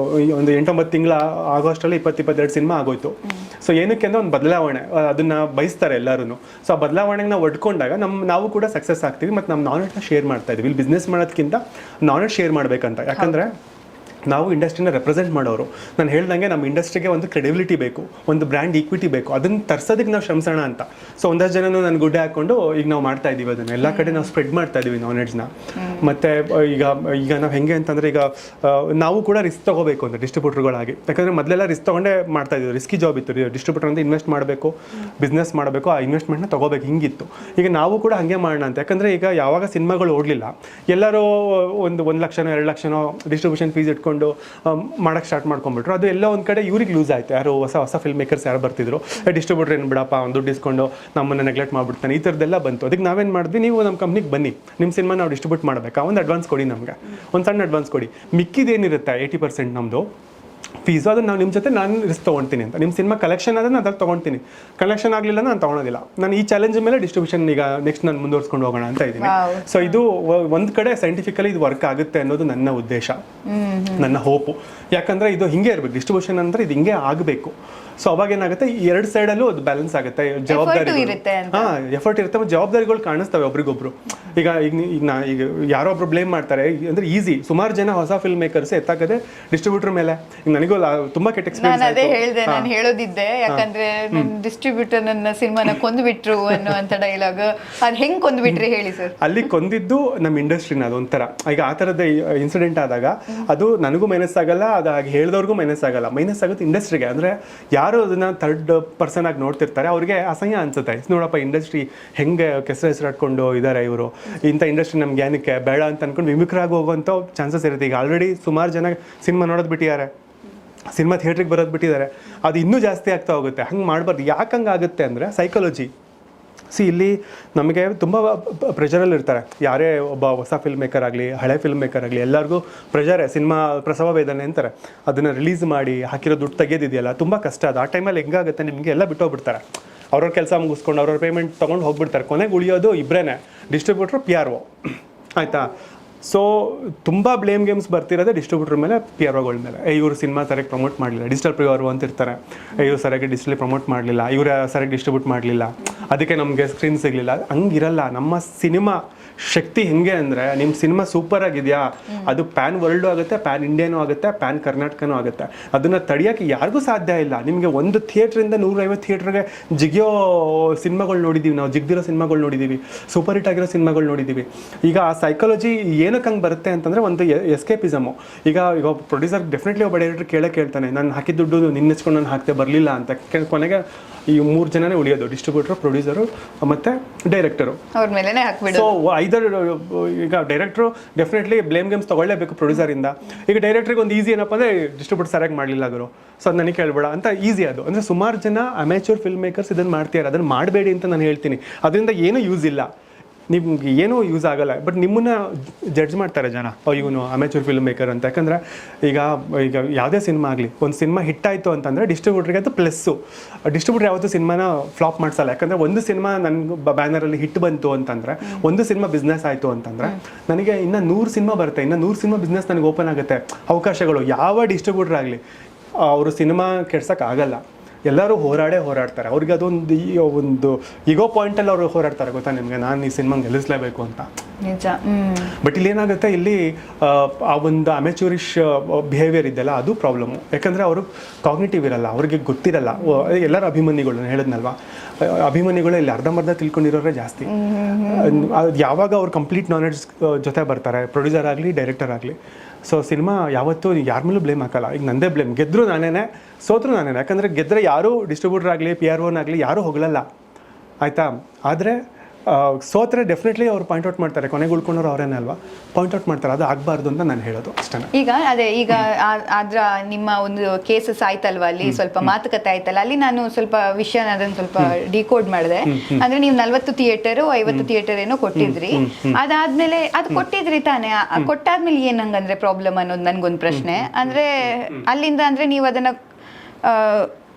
Speaker 2: ಒಂದು 8-9 ತಿಂಗಳ ಆಗೋಷ್ಟರಲ್ಲಿ 20-22 ಸಿನಿಮಾ ಆಗೋಯ್ತು. ಸೊ ಏನಕ್ಕೆ ಅಂದ್ರೆ ಒಂದು ಬದಲಾವಣೆ, ಅದನ್ನ ಬಯಸ್ತಾರೆ ಎಲ್ಲರೂ. ಸೊ ಆ ಬದಲಾವಣೆಗೆ ನಾವು ಒಡ್ಕೊಂಡಾಗ ನಾವು ಕೂಡ ಸಕ್ಸಸ್ ಆಗ್ತೀವಿ. ಮತ್ತು ನಮ್ಮ ನಾಲೆಡ್ಜ್ನ ಶೇರ್ ಮಾಡ್ತಾ ಇದೀವಿ. ಇಲ್ಲಿ ಬಿಸ್ನೆಸ್ ಮಾಡೋದಕ್ಕಿಂತ ನಾಲೆಡ್ಜ್ ಶೇರ್ ಮಾಡಬೇಕಂತ. ಯಾಕಂದರೆ ನಾವು ಇಂಡಸ್ಟ್ರಿನ ರೆಪ್ರೆಸೆಂಟ್ ಮಾಡೋರು. ನಾನು ಹೇಳ್ದಂಗೆ ನಮ್ಮ ಇಂಡಸ್ಟ್ರಿಗೆ ಒಂದು ಕ್ರೆಡಿಬಿಲಿಟಿ ಬೇಕು, ಒಂದು ಬ್ರ್ಯಾಂಡ್ ಈಕ್ವಿಟಿ ಬೇಕು. ಅದನ್ನು ತರ್ಸೋದಕ್ಕೆ ನಾವು ಶ್ರಮಿಸೋಣ ಅಂತ. ಸೊ ಒಂದಷ್ಟು ಜನನು ನಾನು ಗುಡ್ಡೆ ಹಾಕ್ಕೊಂಡು ಈಗ ನಾವು ಮಾಡ್ತಾ ಇದ್ದೀವಿ. ಅದನ್ನು ಎಲ್ಲ ಕಡೆ ನಾವು ಸ್ಪ್ರೆಡ್ ಮಾಡ್ತಾ ಇದ್ದೀವಿ ನಾಲೆಡ್ಜ್ನ. ಮತ್ತು ಈಗ ನಾವು ಹೆಂಗೆ ಅಂತಂದರೆ, ಈಗ ನಾವು ಕೂಡ ರಿಸ್ಕ್ ತೊಗೋಬೇಕು ಅಂತ ಡಿಸ್ಟ್ರಿಬ್ಯೂಟರ್ಗಳಾಗಿ. ಯಾಕಂದರೆ ಮೊದಲೆಲ್ಲ ರಿಸ್ಕ್ ತೊಗೊಂಡೇ ಮಾಡ್ತಾ ಇದ್ದೀವಿ. ರಿಸ್ಕಿ ಜಾಬ್ ಇತ್ತು. ಡಿಸ್ಟ್ರಿಬ್ಯೂಟರ್ ಅಂತ ಇನ್ವೆಸ್ಟ್ ಮಾಡಬೇಕು, ಬಿಸ್ನೆಸ್ ಮಾಡಬೇಕು, ಆ ಇನ್ವೆಸ್ಟ್ಮೆಂಟ್ನ ತೊಗೋಬೇಕು, ಹಿಂಗಿತ್ತು. ಈಗ ನಾವು ಕೂಡ ಹಾಗೆ ಮಾಡೋಣ ಅಂತ. ಯಾಕಂದರೆ ಈಗ ಯಾವಾಗ ಸಿನಿಮಾಗಳು ಓಡಲಿಲ್ಲ, ಎಲ್ಲರೂ 1 ಲಕ್ಷನೋ 2 ಲಕ್ಷನೋ ಡಿಸ್ಟ್ರಿಬ್ಯೂಷನ್ ಫೀಸ್ ಇಟ್ಕೊಂಡು ಮಾಡಕ್ಕೆ ಸ್ಟಾರ್ಟ್ ಮಾಡ್ಕೊಂಡ್ಬಿಟ್ರು. ಅದು ಎಲ್ಲ ಒಂದು ಕಡೆ ಇವ್ರಿಗೆ ಲೂಸ್ ಆಯ್ತು. ಯಾರು ಹೊಸ ಫಿಲ್ಮ್ ಮೇಕರ್ಸ್ ಯಾರು ಬರ್ತಿದ್ರು, ಡಿಸ್ಟ್ರಿಬ್ಯೂಟರ್ ಏನು ಬಿಡಪ್ಪ, ಒಂದು ದುಡ್ಡು ಇಸ್ಕೊಂಡು ನಮ್ಮನ್ನು ನೆಗ್ಲೆಕ್ಟ್ ಮಾಡ್ಬಿಡ್ತಾನೆ, ಈ ಥರದ್ದೆಲ್ಲ ಬಂತು. ಅದಕ್ಕೆ ನಾವೇನು ಮಾಡಿದ್ವಿ, ನೀವು ನಮ್ಮ ಕಂಪ್ನಿಗೆ ಬನ್ನಿ, ನಿಮ್ಮ ಸಿನಿಮಾ ನಾವು ಡಿಸ್ಟ್ರಿಬ್ಯೂಟ್ ಮಾಡಬೇಕಾ, ಒಂದು ಅಡ್ವಾನ್ಸ್ ಕೊಡಿ, ನಮಗೆ ಒಂದು ಸಣ್ಣ ಅಡ್ವಾನ್ಸ್ ಕೊಡಿ, ಮಿಕ್ಕಿದೇನಿರುತ್ತೆ 80% ನಮ್ಮದು ಫೀಸು, ಅದನ್ನು ನಾವು ನಿಮ್ಮ ಜೊತೆ ನಾನು ರಿಸ್ಕ್ ತೊಗೊಳ್ತೀನಿ ಅಂತ. ನಿಮ್ಮ ಸಿನಿಮಾ ಕಲೆಕ್ಷನ್ ಆದರೆ ನಾನು ಅದ್ರಲ್ಲಿ ತೊಗೊಳ್ತೀನಿ, ಕಲೆಕ್ಷನ್ ಆಗಲಿಲ್ಲ ನಾನು ತೊಗೊಳೋದಿಲ್ಲ. ನಾನು ಈ ಚಾಲೆಂಜ್ ಮೇಲೆ ಡಿಸ್ಟ್ರಿಬ್ಯೂಷನ್ ಈಗ ನೆಕ್ಸ್ಟ್ ನಾನು ಮುಂದುವರ್ಸ್ಕೊಂಡು ಹೋಗೋಣ ಅಂತ ಇದ್ದೀನಿ. ಸೊ ಇದು ಒಂದು ಕಡೆ ಸೈಂಟಿಫಿಕಲಿ ಇದು ವರ್ಕ್ ಆಗುತ್ತೆ ಅನ್ನೋದು ನನ್ನ ಉದ್ದೇಶ, ನನ್ನ ಹೋಪು. ಯಾಕಂದರೆ ಇದು ಹಿಂಗೆ ಇರಬೇಕು, ಡಿಸ್ಟ್ರಿಬ್ಯೂಷನ್ ಅಂದರೆ ಇದು ಹಿಂಗೆ ಆಗಬೇಕು. ಸೊ ಅವಾಗ ಏನಾಗುತ್ತೆ, ಈ 2 ಸೈಡಲ್ಲೂ ಅದು ಬ್ಯಾಲೆನ್ಸ್ ಆಗುತ್ತೆ. ಜವಾಬ್ದಾರಿ ಎಫರ್ಟ್ ಇರುತ್ತೆ, ಮತ್ತು ಜವಾಬ್ದಾರಿಗಳು ಕಾಣಿಸ್ತವೆ ಒಬ್ರಿಗೊಬ್ರು. ಈಗ ಯಾರೋ ಒಬ್ರು ಬ್ಲೇಮ್ ಮಾಡ್ತಾರೆ ಅಂದರೆ ಈಸಿ. ಸುಮಾರು ಜನ ಹೊಸ ಫಿಲ್ಮ್ ಮೇಕರ್ಸ್ ಎತ್ತಾಕದೆ ಡಿಸ್ಟ್ರಿಬ್ಯೂಟರ್ ಮೇಲೆ. ಈಗ ನನಗೂ ತುಂಬಾ ಕೆಟ್ಟ
Speaker 1: ನಾನು
Speaker 2: ಎಕ್ಸ್ಪೀರಿಯನ್ಸ್
Speaker 1: ಅದೇ ಹೇಳ್ದೆ, ನಾನು ಹೇಳೋದಿದ್ದೆ, ಯಾಕಂದ್ರೆ ನನ್ನ ಡಿಸ್ಟ್ರಿಬ್ಯೂಟರ್ ನನ್ನ ಸಿನಿಮಾನ ಕೊಂದ್ಬಿಟ್ರು ಅನ್ನುವಂತ ಡೈಲಾಗ್, ಅದ್ ಹೆಂಗ್ ಕೊಂದ್ಬಿಟ್ರಿ ಹೇಳಿ ಸರ್?
Speaker 2: ಅಲ್ಲಿ ಕೊಂದಿದ್ದು ನಮ್ಮ ಇಂಡಸ್ಟ್ರಿನ ಅದೊಂಥರ. ಈಗ ಆ ಥರದ ಇನ್ಸಿಡೆಂಟ್ ಆದಾಗ ಅದು ನನಗೂ ಮೈನಸ್ ಆಗಲ್ಲ, ಅದಾಗಿ ಹೇಳಿದವ್ರಿಗೂ ಮೈನಸ್ ಆಗಲ್ಲ, ಮೈನಸ್ ಆಗುತ್ತೆ ಇಂಡಸ್ಟ್ರಿಗೆ. ಅಂದರೆ ಯಾರು ಅದನ್ನ ಥರ್ಡ್ ಪರ್ಸನ್ ಆಗಿ ನೋಡ್ತಿರ್ತಾರೆ ಅವ್ರಿಗೆ ಅಸಹ್ಯ ಅನ್ಸುತ್ತೆ. ನೋಡಪ್ಪ ಇಂಡಸ್ಟ್ರಿ ಹೆಂಗೆ ಹೆಸರಾಡ್ಕೊಂಡು ಇದ್ದಾರೆ ಇವರು, ಇಂಥ ಇಂಡಸ್ಟ್ರಿ ನಮ್ಗೆ ಏನಕ್ಕೆ ಬೇಡ ಅಂತ ಅನ್ಕೊಂಡು ವಿಮುಖರಾಗಿ ಹೋಗುವಂಥ ಚಾನ್ಸಸ್ ಇರುತ್ತೆ. ಈಗ ಆಲ್ರೆಡಿ ಸುಮಾರು ಜನ ಸಿನಿಮಾ ನೋಡೋದು ಬಿಟ್ಟಿದ್ದಾರೆ, ಸಿನಿಮಾ ಥಿಯೇಟ್ರಿಗೆ ಬರೋದು ಬಿಟ್ಟಿದ್ದಾರೆ, ಅದು ಇನ್ನೂ ಜಾಸ್ತಿ ಆಗ್ತಾ ಹೋಗುತ್ತೆ. ಹಂಗೆ ಮಾಡಬಾರ್ದು. ಯಾಕೆ ಹಂಗೆ ಆಗುತ್ತೆ ಅಂದರೆ ಸೈಕಾಲಜಿ. ಇಲ್ಲಿ ನಮಗೆ ತುಂಬ ಪ್ರೆಷರಲ್ಲಿ ಇರ್ತಾರೆ. ಯಾರೇ ಒಬ್ಬ ಹೊಸ ಫಿಲ್ಮ್ ಮೇಕರ್ ಆಗಲಿ, ಹಳೆ ಫಿಲ್ಮ್ ಮೇಕರ್ ಆಗಲಿ, ಎಲ್ಲರಿಗೂ ಪ್ರೆಷರೇ. ಸಿನಿಮಾ ಪ್ರಸವ ವೇದನೆ ಅಂತಾರೆ. ಅದನ್ನು ರಿಲೀಸ್ ಮಾಡಿ ಹಾಕಿರೋ ದುಡ್ಡು ತೆಗೆಯೋದಿದೆಯಲ್ಲ ತುಂಬ ಕಷ್ಟ. ಅದು ಆ ಟೈಮಲ್ಲಿ ಹೆಂಗಾಗುತ್ತೆ, ನಿಮಗೆ ಎಲ್ಲ ಬಿಟ್ಟೋಗ್ಬಿಡ್ತಾರೆ. ಅವ್ರವ್ರ ಕೆಲಸ ಮುಗಿಸ್ಕೊಂಡು ಅವ್ರವ್ರ ಪೇಮೆಂಟ್ ತೊಗೊಂಡು ಹೋಗ್ಬಿಡ್ತಾರೆ. ಕೊನೆಗೆ ಉಳಿಯೋದು ಇಬ್ಬರೇ, ಡಿಸ್ಟ್ರಿಬ್ಯೂಟ್ರು, PRO. ಆಯಿತಾ? ಸೊ ತುಂಬ ಬ್ಲೇಮ್ ಗೇಮ್ಸ್ ಬರ್ತಿರೋದೇ ಡಿಸ್ಟ್ರಿಬ್ಯೂಟರ್ ಮೇಲೆ, PROಗಳ ಮೇಲೆ. ಇವರು ಸಿನಿಮಾ ಸರಿಯಾಗಿ ಪ್ರಮೋಟ್ ಮಾಡಲಿಲ್ಲ, ಡಿಜಿಟಲ್ PRO ಅಂತ ಇರ್ತಾರೆ. ಇವರು ಸರಿಯಾಗಿ ಡಿಜಿಟಲಿ ಪ್ರಮೋಟ್ ಮಾಡಲಿಲ್ಲ, ಇವರು ಸರಿಯಾಗಿ ಡಿಸ್ಟ್ರಿಬ್ಯೂಟ್ ಮಾಡಲಿಲ್ಲ, ಅದಕ್ಕೆ ನಮಗೆ ಸ್ಕ್ರೀನ್ ಸಿಗಲಿಲ್ಲ. ಹಂಗಿರಲ್ಲ. ನಮ್ಮ ಸಿನಿಮಾ ಶಕ್ತಿ ಹೆಂಗೆ ಅಂದರೆ, ನಿಮ್ಮ ಸಿನಿಮಾ ಸೂಪರ್ ಆಗಿದೆಯಾ, ಅದು ಪ್ಯಾನ್ ವರ್ಲ್ಡು ಆಗುತ್ತೆ, ಪ್ಯಾನ್ ಇಂಡಿಯಾನೂ ಆಗುತ್ತೆ, ಪ್ಯಾನ್ ಕರ್ನಾಟಕನೂ ಆಗುತ್ತೆ. ಅದನ್ನು ತಡೆಯೋಕ್ಕೆ ಯಾರಿಗೂ ಸಾಧ್ಯ ಇಲ್ಲ. ನಿಮಗೆ ಒಂದು ಥಿಯೇಟ್ರಿಂದ 150 ಥಿಯೇಟ್ರಿಗೆ ಜಿಗಿಯೋ ಸಿನಿಮಾಗಳು ನೋಡಿದ್ದೀವಿ ನಾವು, ಜಿಗ್ದಿರೋ ಸಿನಿಮಾಗಳು ನೋಡಿದ್ದೀವಿ, ಸೂಪರ್ ಹಿಟ್ ಆಗಿರೋ ಸಿನಿಮಾಗಳು ನೋಡಿದ್ದೀವಿ. ಈಗ ಆ ಸೈಕಾಲಜಿ ಏನಕ್ಕೆ ಹಂಗೆ ಬರುತ್ತೆ ಅಂತಂದರೆ ಒಂದು ಎಸ್ಕೇಪಿಸಮು. ಈಗ ಪ್ರೊಡ್ಯೂಸರ್ ಡೆಫಿನೆಟ್ಲಿ ಒಬ್ಬ ಡೈರೆಕ್ಟರ್ ಕೇಳ್ತಾನೆ, ನಾನು ಹಾಕಿದ ದುಡ್ಡು ನಿನ್ನೆಚ್ಕೊಂಡು ನಾನು ಹಾಕ್ತೆ ಬರಲಿಲ್ಲ ಅಂತ. ಕೊನೆಗೆ ಈ 3 ಜನನೇ ಉಳಿಯೋದು, ಡಿಸ್ಟ್ರಿಬ್ಯೂಟರ್, ಪ್ರೊಡ್ಯೂಸರು ಮತ್ತು ಡೈರೆಕ್ಟರು.
Speaker 1: ಅವ್ರ ಮೇಲೆನೇ ಹಾಕ್ಬಿಡು.
Speaker 2: ಸೊ ಐದರ್ ಈಗ ಡೈರೆಕ್ಟ್ರು ಡೆಫಿನೆಟ್ಲಿ ಬ್ಲೇಮ್ ಗೇಮ್ಸ್ ತೊಗೊಳ್ಳೇಬೇಕು ಪ್ರೊಡ್ಯೂಸರಿಂದ. ಈಗ ಡೈರೆಕ್ಟ್ರಿಗೆ ಒಂದು ಈಸಿ ಏನಪ್ಪ ಅಂದರೆ ಡಿಸ್ಟ್ರಿಬ್ಯೂಟರ್ ಸರಿಯಾಗಿ ಮಾಡಲಿಲ್ಲ ಗುರು, ಸೊ ಅದು ನನಗೆ ಕೇಳಬೇಡ ಅಂತ ಈಸಿ. ಅದು ಅಂದರೆ ಸುಮಾರು ಜನ ಅಮೇಚೂರ್ ಫಿಲ್ಮ್ ಮೇಕರ್ಸ್ ಇದನ್ನು ಮಾಡ್ತಾರೆ. ಅದನ್ನು ಮಾಡಬೇಡಿ ಅಂತ ನಾನು ಹೇಳ್ತೀನಿ. ಅದರಿಂದ ಏನೂ ಯೂಸ್ ಇಲ್ಲ, ನಿಮ್ಗೆ ಏನೂ ಯೂಸ್ ಆಗಲ್ಲ. ಬಟ್ ನಿಮ್ಮನ್ನು ಜಡ್ಜ್ ಮಾಡ್ತಾರೆ ಜನ, ಇವನು ಅಮೇಚೂರ್ ಫಿಲ್ಮ್ ಮೇಕರ್ ಅಂತ. ಯಾಕಂದರೆ ಈಗ ಯಾವುದೇ ಸಿನಿಮಾ ಆಗಲಿ, ಒಂದು ಸಿನಿಮಾ ಹಿಟ್ಟಾಯಿತು ಅಂತಂದರೆ ಡಿಸ್ಟ್ರಿಬ್ಯೂಟ್ರಿಗೆ ಅದು ಪ್ಲಸ್ಸು. ಡಿಸ್ಟ್ರಿಬ್ಯೂಟರ್ ಯಾವತ್ತೂ ಸಿನಿಮಾನ ಫ್ಲಾಪ್ ಮಾಡಿಸಲ್ಲ. ಯಾಕಂದರೆ ಒಂದು ಸಿನಿಮಾ ನನ್ನ ಬ್ಯಾನರಲ್ಲಿ ಹಿಟ್ ಬಂತು ಅಂತಂದರೆ, ಒಂದು ಸಿನಿಮಾ ಬಿಸ್ನೆಸ್ ಆಯಿತು ಅಂತಂದರೆ, ನನಗೆ ಇನ್ನೂ 100 ಸಿನಿಮಾ ಬರುತ್ತೆ, ಇನ್ನೂ 100 ಸಿನಿಮಾ ಬಿಸ್ನೆಸ್ ನನಗೆ ಓಪನ್ ಆಗುತ್ತೆ, ಅವಕಾಶಗಳು. ಯಾವ ಡಿಸ್ಟ್ರಿಬ್ಯೂಟರ್ ಆಗಲಿ ಅವರು ಸಿನಿಮಾ ಕೆಡ್ಸೋಕ್ಕಾಗಲ್ಲ. ಎಲ್ಲರೂ ಹೋರಾಡ್ತಾರೆ. ಅವ್ರಿಗೆ ಒಂದು ಈಗೋ ಪಾಯಿಂಟಲ್ಲಿ ಅವರು ಹೋರಾಡ್ತಾರೆ, ಗೊತ್ತಾ ನಿಮಗೆ, ನಾನು ಈ ಸಿನಿಮಾ ಗೆಲ್ಲಿಸಲೇಬೇಕು ಅಂತ.
Speaker 1: ನಿಜ.
Speaker 2: ಬಟ್ ಇಲ್ಲೇನಾಗುತ್ತೆ, ಇಲ್ಲಿ ಆ ಒಂದು ಅಮೆಚೂರಿಶ್ ಬಿಹೇವಿಯರ್ ಇದೆಯಲ್ಲ, ಅದು ಪ್ರಾಬ್ಲಮ್ಮು. ಯಾಕಂದರೆ ಅವರು ಕಾಗ್ನಿಟಿವ್ ಇರಲ್ಲ, ಅವ್ರಿಗೆ ಗೊತ್ತಿರಲ್ಲ. ಎಲ್ಲರೂ ಅಭಿಮಾನಿಗಳು, ನಾನು ಹೇಳಿದ್ನಲ್ವ, ಅಭಿಮಾನಿಗಳು ಇಲ್ಲಿ ಅರ್ಧಂಬರ್ಧ ತಿಳ್ಕೊಂಡಿರೋರೇ ಜಾಸ್ತಿ. ಯಾವಾಗ ಅವ್ರು ಕಂಪ್ಲೀಟ್ ನಾಲೆಡ್ಜ್ ಜೊತೆ ಬರ್ತಾರೆ, ಪ್ರೊಡ್ಯೂಸರ್ ಆಗಲಿ, ಡೈರೆಕ್ಟರ್ ಆಗಲಿ. ಸೊ ಸಿನಿಮಾ ಯಾವತ್ತೂ ಯಾರ ಮೇಲೂ ಬ್ಲೇಮ್ ಹಾಕಲ್ಲ. ಈಗ ನಂದೇ ಬ್ಲೇಮ್, ಗೆದ್ದರೂ ನಾನೇ, ಸೋತ್ರೂ ನಾನೇ. ಯಾಕಂದರೆ ಗೆದ್ದರೆ ಯಾರೂ ಡಿಸ್ಟ್ರಿಬ್ಯೂಟರ್ ಆಗಲಿ, PROನಾಗಲಿ ಯಾರೂ ಹೋಗಲ್ಲ, ಆಯಿತಾ? ಆದರೆ ಸೋತ್ರೆ ಡೆಫಿನೆಟ್ಲಿ ಅವ್ರು ಪಾಯಿಂಟ್ಔಟ್ ಮಾಡ್ತಾರೆ, ಕೊನೆಗೆ ಉಳ್ಕೊಂಡವ್ರು ಅವರೇನೇ ಅಲ್ವಾ, ಪಾಯಿಂಟ್ಔಟ್ ಮಾಡ್ತಾರೆ. ಅದು ಆಗಬಾರ್ದು ಅಂತ ನಾನು ಹೇಳೋದು ಅಷ್ಟೇ.
Speaker 1: ಈಗ ಅದ್ರ ನಿಮ್ಮ ಒಂದು ಕೇಸಸ್ ಆಯ್ತಲ್ವಾ, ಅಲ್ಲಿ ಸ್ವಲ್ಪ ಮಾತುಕತೆ ಆಯ್ತಲ್ಲ, ಅಲ್ಲಿ ನಾನು ಸ್ವಲ್ಪ ವಿಷಯನ ಅದನ್ನು ಸ್ವಲ್ಪ ಡಿಕೋಡ್ ಮಾಡಿದೆ. ಅಂದ್ರೆ ನೀವು 40 ಥಿಯೇಟರ್ 50 ಥಿಯೇಟರ್ ಏನೋ ಕೊಟ್ಟಿದ್ರಿ, ಅದಾದ್ಮೇಲೆ ಅದು ಕೊಟ್ಟಿದ್ರಿ ತಾನೇ, ಕೊಟ್ಟಾದ್ಮೇಲೆ ಏನ್ ಹಂಗಂದ್ರೆ ಪ್ರಾಬ್ಲಮ್ ಅನ್ನೋದು ನನ್ಗೊಂದು ಪ್ರಶ್ನೆ. ಅಂದ್ರೆ ಅಲ್ಲಿಂದ ಅಂದ್ರೆ ನೀವು ಅದನ್ನ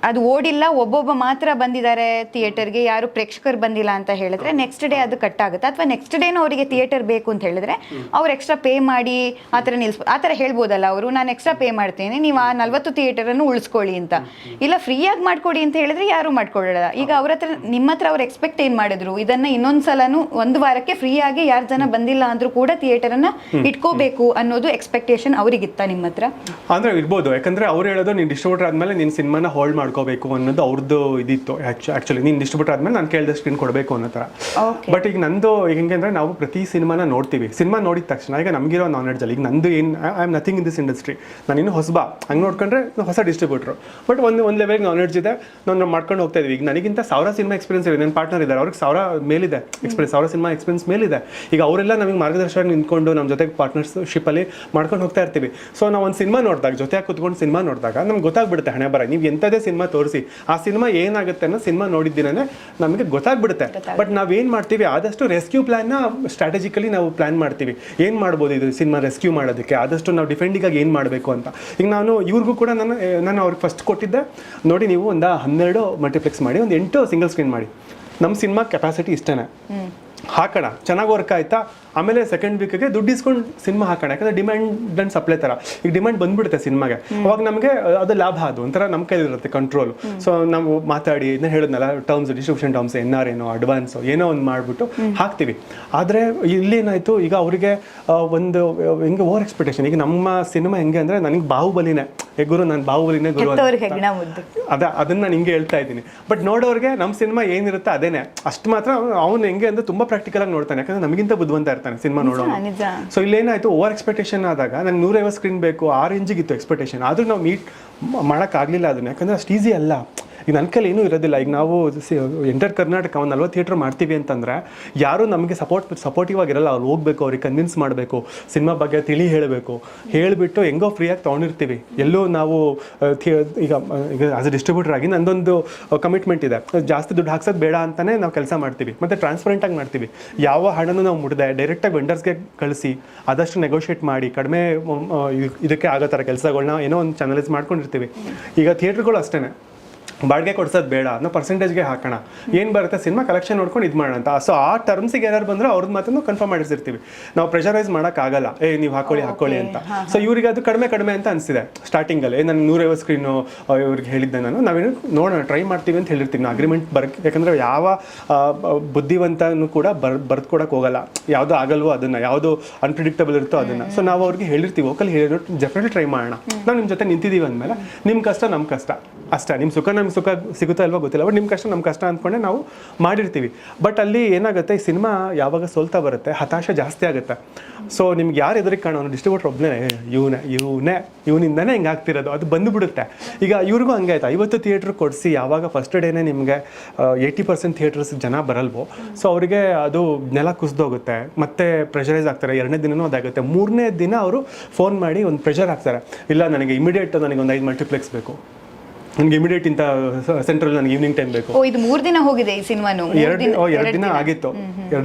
Speaker 1: ಅದು ಓಡಿಲ್ಲ, ಒಬ್ಬೊಬ್ಬ ಮಾತ್ರ ಬಂದಿದ್ದಾರೆ ಥಿಯೇಟರ್ಗೆ, ಯಾರು ಪ್ರೇಕ್ಷಕರು ಬಂದಿಲ್ಲ ಅಂತ ಹೇಳಿದ್ರೆ ನೆಕ್ಸ್ಟ್ ಡೇ ಅದು ಕಟ್ ಆಗುತ್ತೆ. ಅಥವಾ ನೆಕ್ಸ್ಟ್ ಡೇನೂ ಅವರಿಗೆ ಥಿಯೇಟರ್ ಬೇಕು ಅಂತ ಹೇಳಿದ್ರೆ ಅವ್ರು ಎಕ್ಸ್ಟ್ರಾ ಪೇ ಮಾಡಿ ಆ ಥರ ಹೇಳ್ಬೋದಲ್ಲ ಅವರು, ನಾನು ಎಕ್ಸ್ಟ್ರಾ ಪೇ ಮಾಡ್ತೀನಿ, ನೀವು ಆ 40 ಥಿಯೇಟರನ್ನು ಉಳಿಸ್ಕೊಳ್ಳಿ ಅಂತ. ಇಲ್ಲ ಫ್ರೀಯಾಗಿ ಮಾಡ್ಕೊಡಿ ಅಂತ ಹೇಳಿದ್ರೆ ಯಾರು ಮಾಡ್ಕೊಳ್ಳಲ್ಲ. ಈಗ ಅವ್ರ ಹತ್ರ, ನಿಮ್ಮ ಹತ್ರ ಅವ್ರು ಎಕ್ಸ್ಪೆಕ್ಟ್ ಏನು ಮಾಡಿದ್ರು, ಇದನ್ನ ಇನ್ನೊಂದ್ಸಲನು 1 ವಾರಕ್ಕೆ ಫ್ರೀಯಾಗಿ ಯಾರು ಜನ ಬಂದಿಲ್ಲ ಅಂದ್ರೂ ಕೂಡ ಥಿಯೇಟರನ್ನ ಇಟ್ಕೋಬೇಕು ಅನ್ನೋದು ಎಕ್ಸ್ಪೆಕ್ಟೇಷನ್ ಅವರಿಗಿತ್ತ ನಿಮ್ಮ ಹತ್ರ?
Speaker 2: ಅಂದ್ರೆ ಇರ್ಬೋದು. ಯಾಕಂದ್ರೆ ಅವ್ರು ಹೇಳೋದು, ನೀನು ಡಿಸ್ಟ್ರಿಬ್ಯೂಟರ್ ಆದ್ಮೇಲೆ ನಿನ್ನ ಸಿನಿಮಾನ ಹೋಲ್ಡ್ ಮಾಡ್ಕೋಬೇಕು ಅನ್ನೋದು ಅವ್ರದ್ದು ಇದಿತ್ತು. ಆಕ್ಚುಲಿ ನೀನು ಡಿಸ್ಟ್ರಿಬ್ಯೂಟರ್ ಆದ್ಮೇಲೆ ನಾನು ಕೇಳಿದ ಸ್ಕ್ರೀನ್ ಕೊಡಬೇಕು ಅನ್ನೋ ಥರ. ಬಟ್ ಈಗ ನಂದು ಹೆಂಗೆ ಅಂದರೆ, ನಾವು ಪ್ರತಿ ಸಿನಿಮಾನ ನೋಡ್ತೀವಿ. ಸಿನಿಮಾ ನೋಡಿದ ತಕ್ಷಣ ಈಗ ನಮಗಿರೋ ನಾಲೆಡ್ಜಲ್ಲಿ, ಈಗ ನಂದು ಏನು, I am nothing in this industry, ನಾನು ಇನ್ನೂ ಹೊಸಬ, ಹಂಗೆ ನೋಡ್ಕೊಂಡ್ರೆ ಹೊಸ ಡಿಸ್ಟ್ರಿಬ್ಯೂಟ್ರು. ಬಟ್ ಒಂದು ಲೆವೆಲ್ಗೆ ನಾಲೆಡ್ಜ್ ಇದೆ, ನಾನು ಮಾಡ್ಕೊಂಡು ಹೋಗ್ತಾ ಇದೀವಿ. ಈಗ ನನಗಿಂತ 1000 ಸಿನಿಮಾ ಎಕ್ಸ್ಪೀರಿಯನ್ಸ್ ಇದೆ. ನನ್ನ ಪಾರ್ಟ್ನರ್ ಇದ್ದಾರೆ, ಅವ್ರಿಗೆ 1000 ಮೇಲಿದೆ ಎಕ್ಸ್ಪೀರಿಯನ್ಸ್, 1000 ಸಿನಿಮಾ ಎಕ್ಸ್ಪೀರಿಯನ್ಸ್ ಮೇಲಿದೆ. ಈಗ ಅವರೆಲ್ಲ ನಮಗೆ ಮಾರ್ಗದರ್ಶನ ನಿಂತ್ಕೊಂಡು ನಮ್ಮ ಜೊತೆಗೆ ಪಾರ್ಟ್ನರ್ಶಿಪ್ಪಲ್ಲಿ ಮಾಡ್ಕೊಂಡು ಹೋಗ್ತಾ ಇರ್ತೀವಿ. ಸೊ ನಾವು ಒಂದು ಸಿನಿಮಾ ನೋಡಿದಾಗ, ಜೊತೆಯಾಗಿ ಕೂತ್ಕೊಂಡು ಸಿನಿಮಾ ನೋಡಿದಾಗ ನಮ್ಗೆ ಗೊತ್ತಾಗ್ಬಿಡುತ್ತೆ ಹಣೆ ಬರ. ನೀವು ಎಂಥದೇ ಸಿನಿಮಾ ತೋರಿಸಿ, ಆ ಸಿನಿಮಾ ಏನಾಗುತ್ತೆ ಅನ್ನೋ ಸಿನಿಮಾ ನೋಡಿದ್ದೀನೇ ನಮಗೆ ಗೊತ್ತಾಗ್ಬಿಡುತ್ತೆ. ಬಟ್ ನಾವೇನು ಮಾಡ್ತೀವಿ, ಆದಷ್ಟು ರೆಸ್ಕ್ಯೂ ಪ್ಲಾನ್ನ ಸ್ಟ್ರಾಟಜಿಕಲಿ ನಾವು ಪ್ಲಾನ್ ಮಾಡ್ತೀವಿ. ಏನು ಮಾಡ್ಬೋದು ಇದು ಸಿನಿಮಾ ರೆಸ್ಕ್ಯೂ ಮಾಡೋದಕ್ಕೆ, ಆದಷ್ಟು ನಾವು ಡಿಫೆಂಡಿಗಾಗಿ ಏನು ಮಾಡಬೇಕು ಅಂತ. ಈಗ ನಾನು ಇವ್ರಿಗೂ ಕೂಡ ನಾನು ಅವ್ರಿಗೆ ಫಸ್ಟ್ ಕೊಟ್ಟಿದ್ದೆ, ನೋಡಿ ನೀವು ಒಂದು 12 ಮಲ್ಟಿಪ್ಲೆಕ್ಸ್ ಮಾಡಿ, ಒಂದು 8 ಸಿಂಗಲ್ ಸ್ಕ್ರೀನ್ ಮಾಡಿ, ನಮ್ಮ ಸಿನಿಮಾ ಕೆಪಾಸಿಟಿ ಇಷ್ಟೇ, ಹಾಕೋಣ, ಚೆನ್ನಾಗಿ ವರ್ಕ್ ಆಯ್ತಾ, ಆಮೇಲೆ ಸೆಕೆಂಡ್ ವೀಕ್ಗೆ ದುಡ್ಡು ಇಸ್ಕೊಂಡು ಸಿನಿಮಾ ಹಾಕೋಣ. ಯಾಕಂದರೆ ಡಿಮ್ಯಾಂಡ್ ಆ್ಯಂಡ್ ಸಪ್ಲೈ ಥರ. ಈಗ ಡಿಮ್ಯಾಂಡ್ ಬಂದುಬಿಡುತ್ತೆ ಸಿನಿಮಾಗೆ, ಅವಾಗ ನಮಗೆ ಅದು ಲಾಭ, ಅದು ಒಂಥರ ನಮ್ಮ ಕೈಲಿರುತ್ತೆ ಕಂಟ್ರೋಲು. ಸೊ ನಾವು ಮಾತಾಡಿ ಇದನ್ನ ಹೇಳಿದ್ನಲ್ಲ, ಟರ್ಮ್ಸ್, ಡಿಸ್ಟ್ರಿಬ್ಯೂಷನ್ ಟರ್ಮ್ಸ್, NR ಏನೋ ಅಡ್ವಾನ್ಸು ಏನೋ ಒಂದು ಮಾಡಿಬಿಟ್ಟು ಹಾಕ್ತೀವಿ. ಆದರೆ ಇಲ್ಲೇನಾಯಿತು, ಈಗ ಅವರಿಗೆ ಒಂದು ಹೆಂಗೆ ಓವರ್ ಎಕ್ಸ್ಪೆಕ್ಟೇಷನ್. ಈಗ ನಮ್ಮ ಸಿನಿಮಾ ಹೆಂಗೆ ಅಂದರೆ, ನನಗೆ ಬಾಹುಬಲಿನೇ ಗುರು ನಾನು ಬಾಹುಬಲಿನೇ ಗುರು ಅಂತ.
Speaker 1: ಹೆತ್ತವ್ರಿಗೆ ಹೆಗ್ಗಣ ಮುದ್ದು.
Speaker 2: ಅದನ್ನ ನಾನು ಹಿಂಗೆ ಹೇಳ್ತಾ ಇದ್ದೀನಿ. ಬಟ್ ನೋಡೋರಿಗೆ ನಮ್ಮ ಸಿನಿಮಾ ಏನಿರುತ್ತೆ ಅದೇನೆ, ಅಷ್ಟು ಮಾತ್ರ ಅವ್ನು ಹೆಂಗೆ ಅಂದ್ರೆ ತುಂಬಾ ಪ್ರಾಕ್ಟಿಕಲ್ ಆಗಿ ನೋಡ್ತಾನೆ, ಯಾಕಂದ್ರೆ ನಮಗಿಂತ ಬುದ್ಧಿವಂತ ಇರ್ತಾನೆ ಸಿನಿಮಾ ನೋಡೋ.
Speaker 1: ನಿಜ.
Speaker 2: ಸೊ ಇಲ್ಲೇನಾಯ್ತು, ಓವರ್ ಎಕ್ಸ್ಪೆಕ್ಟೇಷನ್ ಆದಾಗ ನಂಗೆ 150 ಸ್ಕ್ರೀನ್ ಬೇಕು, ಆ ರೇಂಜಿಗೆ ಇತ್ತು ಎಕ್ಸ್ಪೆಕ್ಟೇಷನ್, ಆದ್ರೂ ನಾವು ಮೀಟ್ ಮಾಡೋಕ್ಕಾಗಲಿಲ್ಲ ಅದನ್ನ, ಯಾಕಂದ್ರೆ ಅಷ್ಟು ಈಸಿ ಅಲ್ಲ. ಈಗ ನನ್ನ ಕೈಲಿ ಏನೂ ಇರೋದಿಲ್ಲ. ಈಗ ನಾವು ಎಂಟರ್ ಕರ್ನಾಟಕ ಒಂದು 40 ಥಿಯೇಟ್ರ್ ಮಾಡ್ತೀವಿ ಅಂತಂದರೆ ಯಾರೂ ನಮಗೆ ಸಪೋರ್ಟಿವ್ ಆಗಿರಲ್ಲ. ಅವ್ರು ಹೋಗ್ಬೇಕು, ಅವ್ರಿಗೆ ಕನ್ವಿನ್ಸ್ ಮಾಡಬೇಕು, ಸಿನಿಮಾ ಬಗ್ಗೆ ತಿಳಿ ಹೇಳಬೇಕು, ಹೇಳಿಬಿಟ್ಟು ಹೆಂಗೋ ಫ್ರೀಯಾಗಿ ತೊಗೊಂಡಿರ್ತೀವಿ. ಎಲ್ಲೂ ನಾವು ಈಗ ಆಸ್ ಎ ಡಿಸ್ಟ್ರಿಬ್ಯೂಟರ್ ಆಗಿ ನಂದೊಂದು ಕಮಿಟ್ಮೆಂಟ್ ಇದೆ, ಜಾಸ್ತಿ ದುಡ್ಡು ಹಾಕ್ಸೋದು ಬೇಡ ಅಂತಲೇ ನಾವು ಕೆಲಸ ಮಾಡ್ತೀವಿ, ಮತ್ತು ಟ್ರಾನ್ಸ್ಪರೆಂಟಾಗಿ ಮಾಡ್ತೀವಿ. ಯಾವ ಹಣನೂ ನಾವು ಮುಡ್ದೆ ಡೈರೆಕ್ಟಾಗಿ ವೆಂಡರ್ಸ್ಗೆ ಕಳಿಸಿ ಆದಷ್ಟು ನೆಗೋಷಿಯೇಟ್ ಮಾಡಿ ಕಡಿಮೆ ಇದಕ್ಕೆ ಆಗೋ ಥರ ಕೆಲಸಗಳನ್ನ ಏನೋ ಒಂದು ಚಾನಲೈಸ್ ಮಾಡ್ಕೊಂಡಿರ್ತೀವಿ. ಈಗ ಥಿಯೇಟ್ರ್ಗಳು ಅಷ್ಟೇ, ಬಾಡಿಗೆ ಕೊಡ್ಸೋದು ಬೇಡ ಅನ್ನೋ ಪರ್ಸೆಂಟೇಜ್ಗೆ ಹಾಕೋಣ, ಏನು ಬರುತ್ತೆ ಸಿನಿಮಾ ಕಲೆಕ್ಷನ್ ನೋಡ್ಕೊಂಡು ಇದು ಮಾಡೋಣ ಅಂತ. ಸೊ ಆ ಟರ್ಮ್ಸಿಗೆ ಏನಾರು ಬಂದರೆ ಅವ್ರದ್ದು ಮಾತನ್ನು ಕನ್ಫರ್ಮ್ ಮಾಡಿಸಿರ್ತೀವಿ. ನಾವು ಪ್ರೆಷರೈಸ್ ಮಾಡೋಕ್ಕಾಗಲ್ಲ, ನೀವು ಹಾಕೊಳ್ಳಿ ಅಂತ. ಸೊ ಇವ್ರಿಗೆ ಅದು ಕಡಿಮೆ ಅಂತ ಅನಿಸಿದೆ ಸ್ಟಾರ್ಟಿಂಗಲ್ಲಿ. ನಾನು 150 ಸ್ಕ್ರೀನು ಇವ್ರಿಗೆ ಹೇಳಿದ್ದೆ, ನಾವೇನು ನೋಡೋಣ ಟ್ರೈ ಮಾಡ್ತೀವಿ ಅಂತ ಹೇಳಿರ್ತೀವಿ. ನಾವು ಅಗ್ರಿಮೆಂಟ್ ಬರೋಕ್ಕೆ, ಯಾಕಂದರೆ ಯಾವ ಬುದ್ಧಿವಂತನೂ ಕೂಡ ಬರ್ದು ಕೊಡೋಕೆ ಹೋಗಲ್ಲ, ಯಾವುದೋ ಆಗಲ್ವೋ ಅದನ್ನು, ಯಾವುದು ಅನ್ಪ್ರಿಡಿಕ್ಟಬಲ್ ಇರುತ್ತೋ ಅದನ್ನು. ಸೊ ನಾವು ಅವ್ರಿಗೆ ಹೇಳಿರ್ತೀವಿ, ಓಕಲ್ಲಿ ಹೇಳಿ ಡೆಫಿನೆಟ್ಲಿ ಟ್ರೈ ಮಾಡೋಣ, ನಾವು ನಿಮ್ಮ ಜೊತೆ ನಿಂತಿದ್ದೀವಿ ಅಂದಮೇಲೆ ನಿಮ್ಮ ಕಷ್ಟ ನಮ್ಮ ಕಷ್ಟ ಅಷ್ಟೇ, ನಿಮ್ಮ ಸುಖ ನಮ್ಗೆ ಸುಖ ಸಿಗುತ್ತಾ ಇಲ್ವೋ ಗೊತ್ತಿಲ್ಲ, ಬಟ್ ನಿಮ್ಮ ಕಷ್ಟ ನಮ್ಮ ಕಷ್ಟ ಅಂದ್ಕೊಂಡೆ ನಾವು ಮಾಡಿರ್ತೀವಿ. ಬಟ್ ಅಲ್ಲಿ ಏನಾಗುತ್ತೆ, ಈ ಸಿನಿಮಾ ಯಾವಾಗ ಸೋಲ್ತಾ ಬರುತ್ತೆ ಹತಾಶೆ ಜಾಸ್ತಿ ಆಗುತ್ತೆ. ಸೊ ನಿಮ್ಗೆ ಯಾರು ಎದುರಿಗೆ ಕಾಣೋನು, ಡಿಸ್ಟ್ರಿಬ್ಯೂಟರ್ ಒಬ್ಬನೇ ಇವನಿಂದನೇ ಹಿಂಗೆ ಆಗ್ತಿರೋದು, ಅದು ಬಂದುಬಿಡುತ್ತೆ. ಈಗ ಇವ್ರಿಗೂ ಹಂಗೆ ಆಯ್ತು, 50 ಥಿಯೇಟ್ರ್ ಕೊಡಿಸಿ ಯಾವಾಗ ಫಸ್ಟ್ ಡೇನೇ ನಿಮಗೆ 80% ಥಿಯೇಟರ್ಸ್ ಜನ ಬರಲ್ವೋ, ಸೊ ಅವರಿಗೆ ಅದು ನೆಲ ಕುಸಿದೋಗುತ್ತೆ, ಮತ್ತೆ ಪ್ರೆಷರೈಸ್ ಆಗ್ತಾರೆ. 2ನೇ ದಿನವೂ ಅದಾಗುತ್ತೆ. 3ನೇ ದಿನ ಅವರು ಫೋನ್ ಮಾಡಿ ಒಂದು ಪ್ರೆಷರ್ ಹಾಕ್ತಾರೆ, ಇಲ್ಲ ನನಗೆ ಇಮಿಡಿಯೇಟ್ ನನಗೆ ಒಂದು 5 ಮಲ್ಟಿಪ್ಲೆಕ್ಸ್ ಬೇಕು, ನನಗೆ ಇಮಿಡಿಯೇಟ್ ಇಂಥ ಸೆಂಟ್ರಲ್ ನನಗೆ ಈವ್ನಿಂಗ್ ಟೈಮ್ ಬೇಕು.
Speaker 1: ಇದು 3 ದಿನ ಹೋಗಿದೆ ಈ ಸಿನಿಮಾನು.
Speaker 2: 2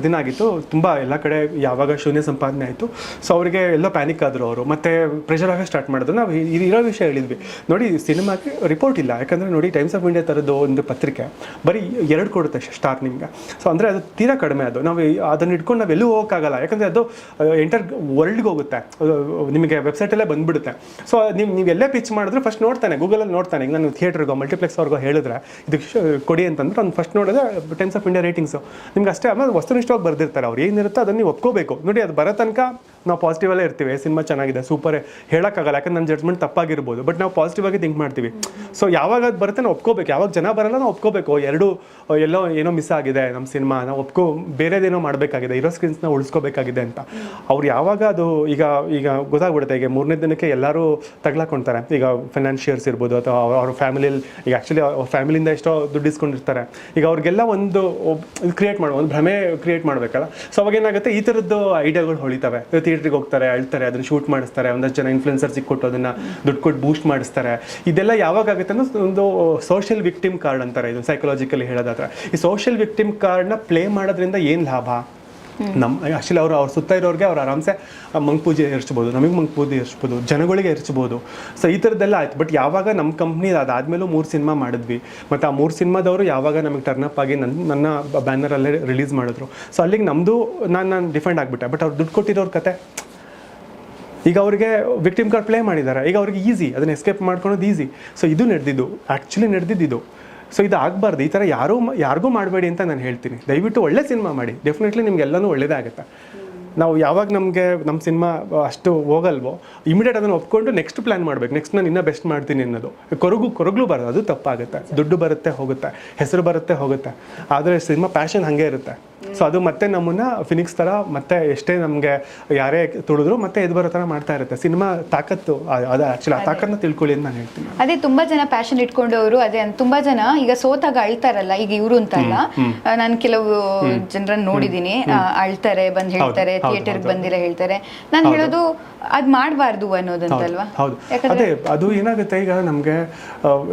Speaker 2: ದಿನ ಆಗಿತ್ತು. ತುಂಬ ಎಲ್ಲ ಕಡೆ ಯಾವಾಗ ಶೂನ್ಯ ಸಂಪಾದನೆ ಆಯಿತು. ಸೊ ಅವರಿಗೆ ಎಲ್ಲ ಪ್ಯಾನಿಕ್ ಆದರು ಅವರು, ಮತ್ತೆ ಪ್ರೆಷರ್ ಆಗೋ ಸ್ಟಾರ್ಟ್ ಮಾಡಿದ್ರು. ನಾವು ಇರೋ ವಿಷಯ ಹೇಳಿದ್ವಿ, ನೋಡಿ ಸಿನಿಮಾಗೆ ರಿಪೋರ್ಟ್ ಇಲ್ಲ, ಯಾಕಂದರೆ ನೋಡಿ ಟೈಮ್ಸ್ ಆಫ್ ಇಂಡಿಯಾ ಥರದ್ದು ಒಂದು ಪತ್ರಿಕೆ ಬರೀ 2 ಕೊಡುತ್ತೆ ಸ್ಟಾರ್ ನಿಮಗೆ. ಸೊ ಅಂದರೆ ಅದು ತೀರಾ ಕಡಿಮೆ. ಅದು ನಾವು ಅದನ್ನು ಇಟ್ಕೊಂಡು ನಾವು ಎಲ್ಲೂ ಹೋಗೋಕ್ಕಾಗಲ್ಲ, ಯಾಕಂದರೆ ಅದು ಎಂಟರ್ ವರ್ಲ್ಡ್ಗೆ ಹೋಗುತ್ತೆ, ನಿಮಗೆ ವೆಬ್ಸೈಟಲ್ಲೇ ಬಂದುಬಿಡುತ್ತೆ. ಸೊ ನೀವು ಎಲ್ಲೇ ಪಿಚ್ ಮಾಡಿದ್ರೆ ಫಸ್ಟ್ ನೋಡ್ತಾನೆ, ಗೂಗಲಲ್ಲಿ ನೋಡ್ತಾನೆ. ಈಗ ನಾನು ಥಿಯೇಟ್ರಿಗೋ ಮಲ್ಟಿಪ್ಲೆಕ್ಸ್ ಅವ್ರಿಗೋ ಹೇಳಿದ್ರೆ ಇದಕ್ಕೆ ಕೊಡಿ ಅಂತಂದ್ರೆ ಅವ್ನು ಫಸ್ಟ್ ನೋಡಿದ್ರೆ ಟೈಮ್ಸ್ ಆಫ್ ಇಂಡಿಯಾ ರೇಟಿಂಗ್ಸು ನಿಮ್ಗೆ ಅಷ್ಟೇ. ಆಮೇಲೆ ವಸ್ತುನಿಷ್ಠವಾಗಿ ಬರ್ದಿರ್ತಾರೆ, ಅವ್ರು ಏನಿರುತ್ತೋ ಅದನ್ನು ನೀವು ಒಪ್ಕೋಬೇಕು. ನೋಡಿ ಅದು ಬರೋ ತನಕ ನಾವು ಪಾಸಿಟಿವಲ್ಲೇ ಇರ್ತೀವಿ, ಸಿನಿಮಾ ಚೆನ್ನಾಗಿದೆ ಸೂಪರ್ ಹೇಳೋಕ್ಕಾಗಲ್ಲ, ಯಾಕಂದ್ರೆ ನನ್ನ ಜಡ್ಜ್ಮೆಂಟ್ ತಪ್ಪಾಗಿರ್ಬೋದು, ಬಟ್ ನಾವು ಪಾಸಿಟಿವ್ ಆಗಿ ಥಿಂಕ್ ಮಾಡ್ತೀವಿ. ಸೊ ಯಾವಾಗ ಅದು ಬರುತ್ತೆ ನಾವು ಒಪ್ಕೋಬೇಕು, ಯಾವಾಗ ಜನ ಬರಲ್ಲ ನಾವು ಒಪ್ಕೋಬೇಕು. ಎಲ್ಲೋ ಏನೋ ಮಿಸ್ ಆಗಿದೆ ನಮ್ಮ ಸಿನಿಮಾ, ನಾವು ಬೇರೆದೇನೋ ಮಾಡಬೇಕಾಗಿದೆ, ಇರೋ ಸ್ಕ್ರೀನ್ಸ್ನ ಉಳಿಸ್ಕೋಬೇಕಾಗಿದೆ ಅಂತ. ಅವ್ರು ಯಾವಾಗ ಅದು ಈಗ ಗೊತ್ತಾಗ್ಬಿಡುತ್ತೆ. ಈಗ 3ನೇ ದಿನಕ್ಕೆ ಎಲ್ಲರೂ ತಗ್ಲಾಕೊಳ್ತಾರೆ. ಈಗ ಫೈನಾನ್ಷಿಯರ್ಸ್ ಇರ್ಬೋದು, ಅಥವಾ ಅವ್ರ ಫ್ಯಾಮಿಲಿಯಲ್ಲಿ, ಈಗ ಆ್ಯಕ್ಚುಲಿ ಅವ್ರ ಫ್ಯಾಮಿಲಿಯಿಂದ ಎಷ್ಟೋ ದುಡ್ಡು ಇಸ್ಕೊಂಡಿರ್ತಾರೆ. ಈಗ ಅವ್ರಿಗೆಲ್ಲ ಒಂದು ಭ್ರಮೆ ಕ್ರಿಯೇಟ್ ಮಾಡಬೇಕಲ್ಲ. ಸೊ ಅವಾಗ ಏನಾಗುತ್ತೆ, ಈ ಥರದ್ದು ಐಡಿಯಾಗಳು ಹೊಳಿತವೆ. ಥಿಯೇಟ್ರಿಗೆ ಹೋಗ್ತಾರೆ, ಅಳ್ತಾರೆ, ಅದನ್ನು ಶೂಟ್ ಮಾಡಿಸ್ತಾರೆ, ಒಂದಷ್ಟು ಜನ ಇನ್ಫ್ಲುಯೆನ್ಸರ್ಸಿಗೆ ಕೊಟ್ಟು ಅದನ್ನು ದುಡ್ಡು ಕೊಟ್ಟು ಬೂಸ್ಟ್ ಮಾಡಿಸ್ತಾರೆ. ಇದೆಲ್ಲ ಯಾವಾಗ ಆಗುತ್ತೆ ಅಂದ್ರೆ ಒಂದು ಸೋಷಿಯಲ್ ವಿಕ್ಟಿಮ್ ಕಾರ್ಡ್ ಅಂತಾರೆ, ಇದು ಸೈಕಲಾಜಿಕಲಿ ಹೇಳೋದಾದ್ರೆ. ಈ ಸೋಷಿಯಲ್ ವಿಕ್ಟಿಮ್ ಕಾರ್ಡ್ನ ಪ್ಲೇ ಮಾಡೋದ್ರಿಂದ ಏನು ಲಾಭ? ಆ್ಯಕ್ಚುಲಿ ಅವ್ರ ಸುತ್ತ ಇರೋರಿಗೆ ಅವ್ರು ಆರಾಮ್ಸೆ ಮಂಗಪೂಜೆ ಏರಿಸ್ಬೋದು, ನಮಗೆ ಮಂಗಪೂಜೆ ಏರಿಸ್ಬೋದು, ಜನಗಳಿಗೆ ಏರಿಸ್ಬೋದು. ಸೊ ಈ ಥರದ್ದೆಲ್ಲ ಆಯ್ತು. ಬಟ್ ಯಾವಾಗ ನಮ್ಮ ಕಂಪ್ನಿ ಅದಾದಮೇಲೂ 3 ಸಿನಿಮಾ ಮಾಡಿದ್ವಿ, ಮತ್ತು ಆ 3 ಸಿನಿಮಾದವರು ಯಾವಾಗ ನಮಗೆ ಟರ್ನಪ್ ಆಗಿ ನನ್ನ ಬ್ಯಾನರಲ್ಲೇ ರಿಲೀಸ್ ಮಾಡಿದ್ರು. ಸೊ ಅಲ್ಲಿಗೆ ನಮ್ಮದು ನಾನು ಡಿಫೆಂಡ್ ಆಗಿಬಿಟ್ಟೆ. ಬಟ್ ಅವ್ರು ದುಡ್ಡು ಕೊಟ್ಟಿರೋರ ಕತೆ, ಈಗ ಅವರಿಗೆ ವಿಕ್ಟಿಮ್ ಕಾರ್ಡ್ ಪ್ಲೇ ಮಾಡಿದ್ದಾರೆ, ಈಗ ಅವ್ರಿಗೆ ಈಸಿ, ಅದನ್ನು ಎಸ್ಕೇಪ್ ಮಾಡ್ಕೊಳೋದು ಈಸಿ. ಸೊ ಇದು ನಡೆದಿದ್ದು. ಸೊ ಇದು ಆಗಬಾರ್ದು, ಈ ಥರ ಯಾರಿಗೂ ಮಾಡಬೇಡಿ ಅಂತ ನಾನು ಹೇಳ್ತೀನಿ. ದಯವಿಟ್ಟು ಒಳ್ಳೆ ಸಿನಿಮಾ ಮಾಡಿ, ಡೆಫಿನೆಟ್ಲಿ ನಿಮಗೆಲ್ಲನೂ ಒಳ್ಳೇದೇ ಆಗುತ್ತೆ. ನಾವು ಯಾವಾಗ ನಮ್ಮ ಸಿನಿಮಾ ಅಷ್ಟು ಹೋಗಲ್ವೋ ಇಮಿಡಿಯೇಟ್ ಅದನ್ನು ಒಪ್ಕೊಂಡು ನೆಕ್ಸ್ಟ್ ಪ್ಲ್ಯಾನ್ ಮಾಡಬೇಕು, ನೆಕ್ಸ್ಟ್ ನಾನು ಇನ್ನೂ ಬೆಸ್ಟ್ ಮಾಡ್ತೀನಿ ಅನ್ನೋದು. ಕೊರಗ್ಲು ಬರೋದು, ಅದು ತಪ್ಪಾಗುತ್ತೆ. ದುಡ್ಡು ಬರುತ್ತೆ ಹೋಗುತ್ತೆ, ಹೆಸರು ಬರುತ್ತೆ ಹೋಗುತ್ತೆ, ಆದರೆ ಸಿನಿಮಾ ಪ್ಯಾಷನ್ ಹಾಗೆ ಇರುತ್ತೆ. ಸೊ ಅದು ಮತ್ತೆ ನಮ್ಮನ್ನು ಫಿನಿಕ್ಸ್ ಥರ ಮತ್ತೆ ಎಷ್ಟೇ ನಮಗೆ ಯಾರೇ ತುಳಿದ್ರು ಮತ್ತೆ ಎದ್ದು ಬರೋ ಥರ ಮಾಡ್ತಾ ಇರುತ್ತೆ. ಸಿನಿಮಾ ತಾಕತ್ತು ಅದು. ಆ್ಯಕ್ಚುಲಿ ಆ ತಾಕತ್ತನ್ನ ತಿಳ್ಕೊಳ್ಳಿ ಅಂತ ನಾನು ಹೇಳ್ತೀನಿ.
Speaker 1: ಅದೇ ತುಂಬಾ ಜನ ಪ್ಯಾಷನ್ ಇಟ್ಕೊಂಡವರು, ಅದೇ ತುಂಬಾ ಜನ ಈಗ ಸೋತಾಗ ಅಳ್ತಾರಲ್ಲ, ಈಗ ಇವರು ಅಂತಲ್ಲ, ನಾನು ಕೆಲವು ಜನರನ್ನ ನೋಡಿದೀನಿ, ಅಳ್ತಾರೆ, ಬಂದು ಹೇಳ್ತಾರೆ, ಥಿಯೇಟರ್ಗೆ ಬಂದಿಲ್ಲ ಹೇಳ್ತಾರೆ. ನಾನು ಹೇಳೋದು ಅದ್ ಮಾಡಬಾರ್ದು ಅನ್ನೋದಂತಲ್ವಾ?
Speaker 2: ಹೌದು, ಅದೇ ಅದು ಏನಾಗುತ್ತೆ, ಈಗ ನಮಗೆ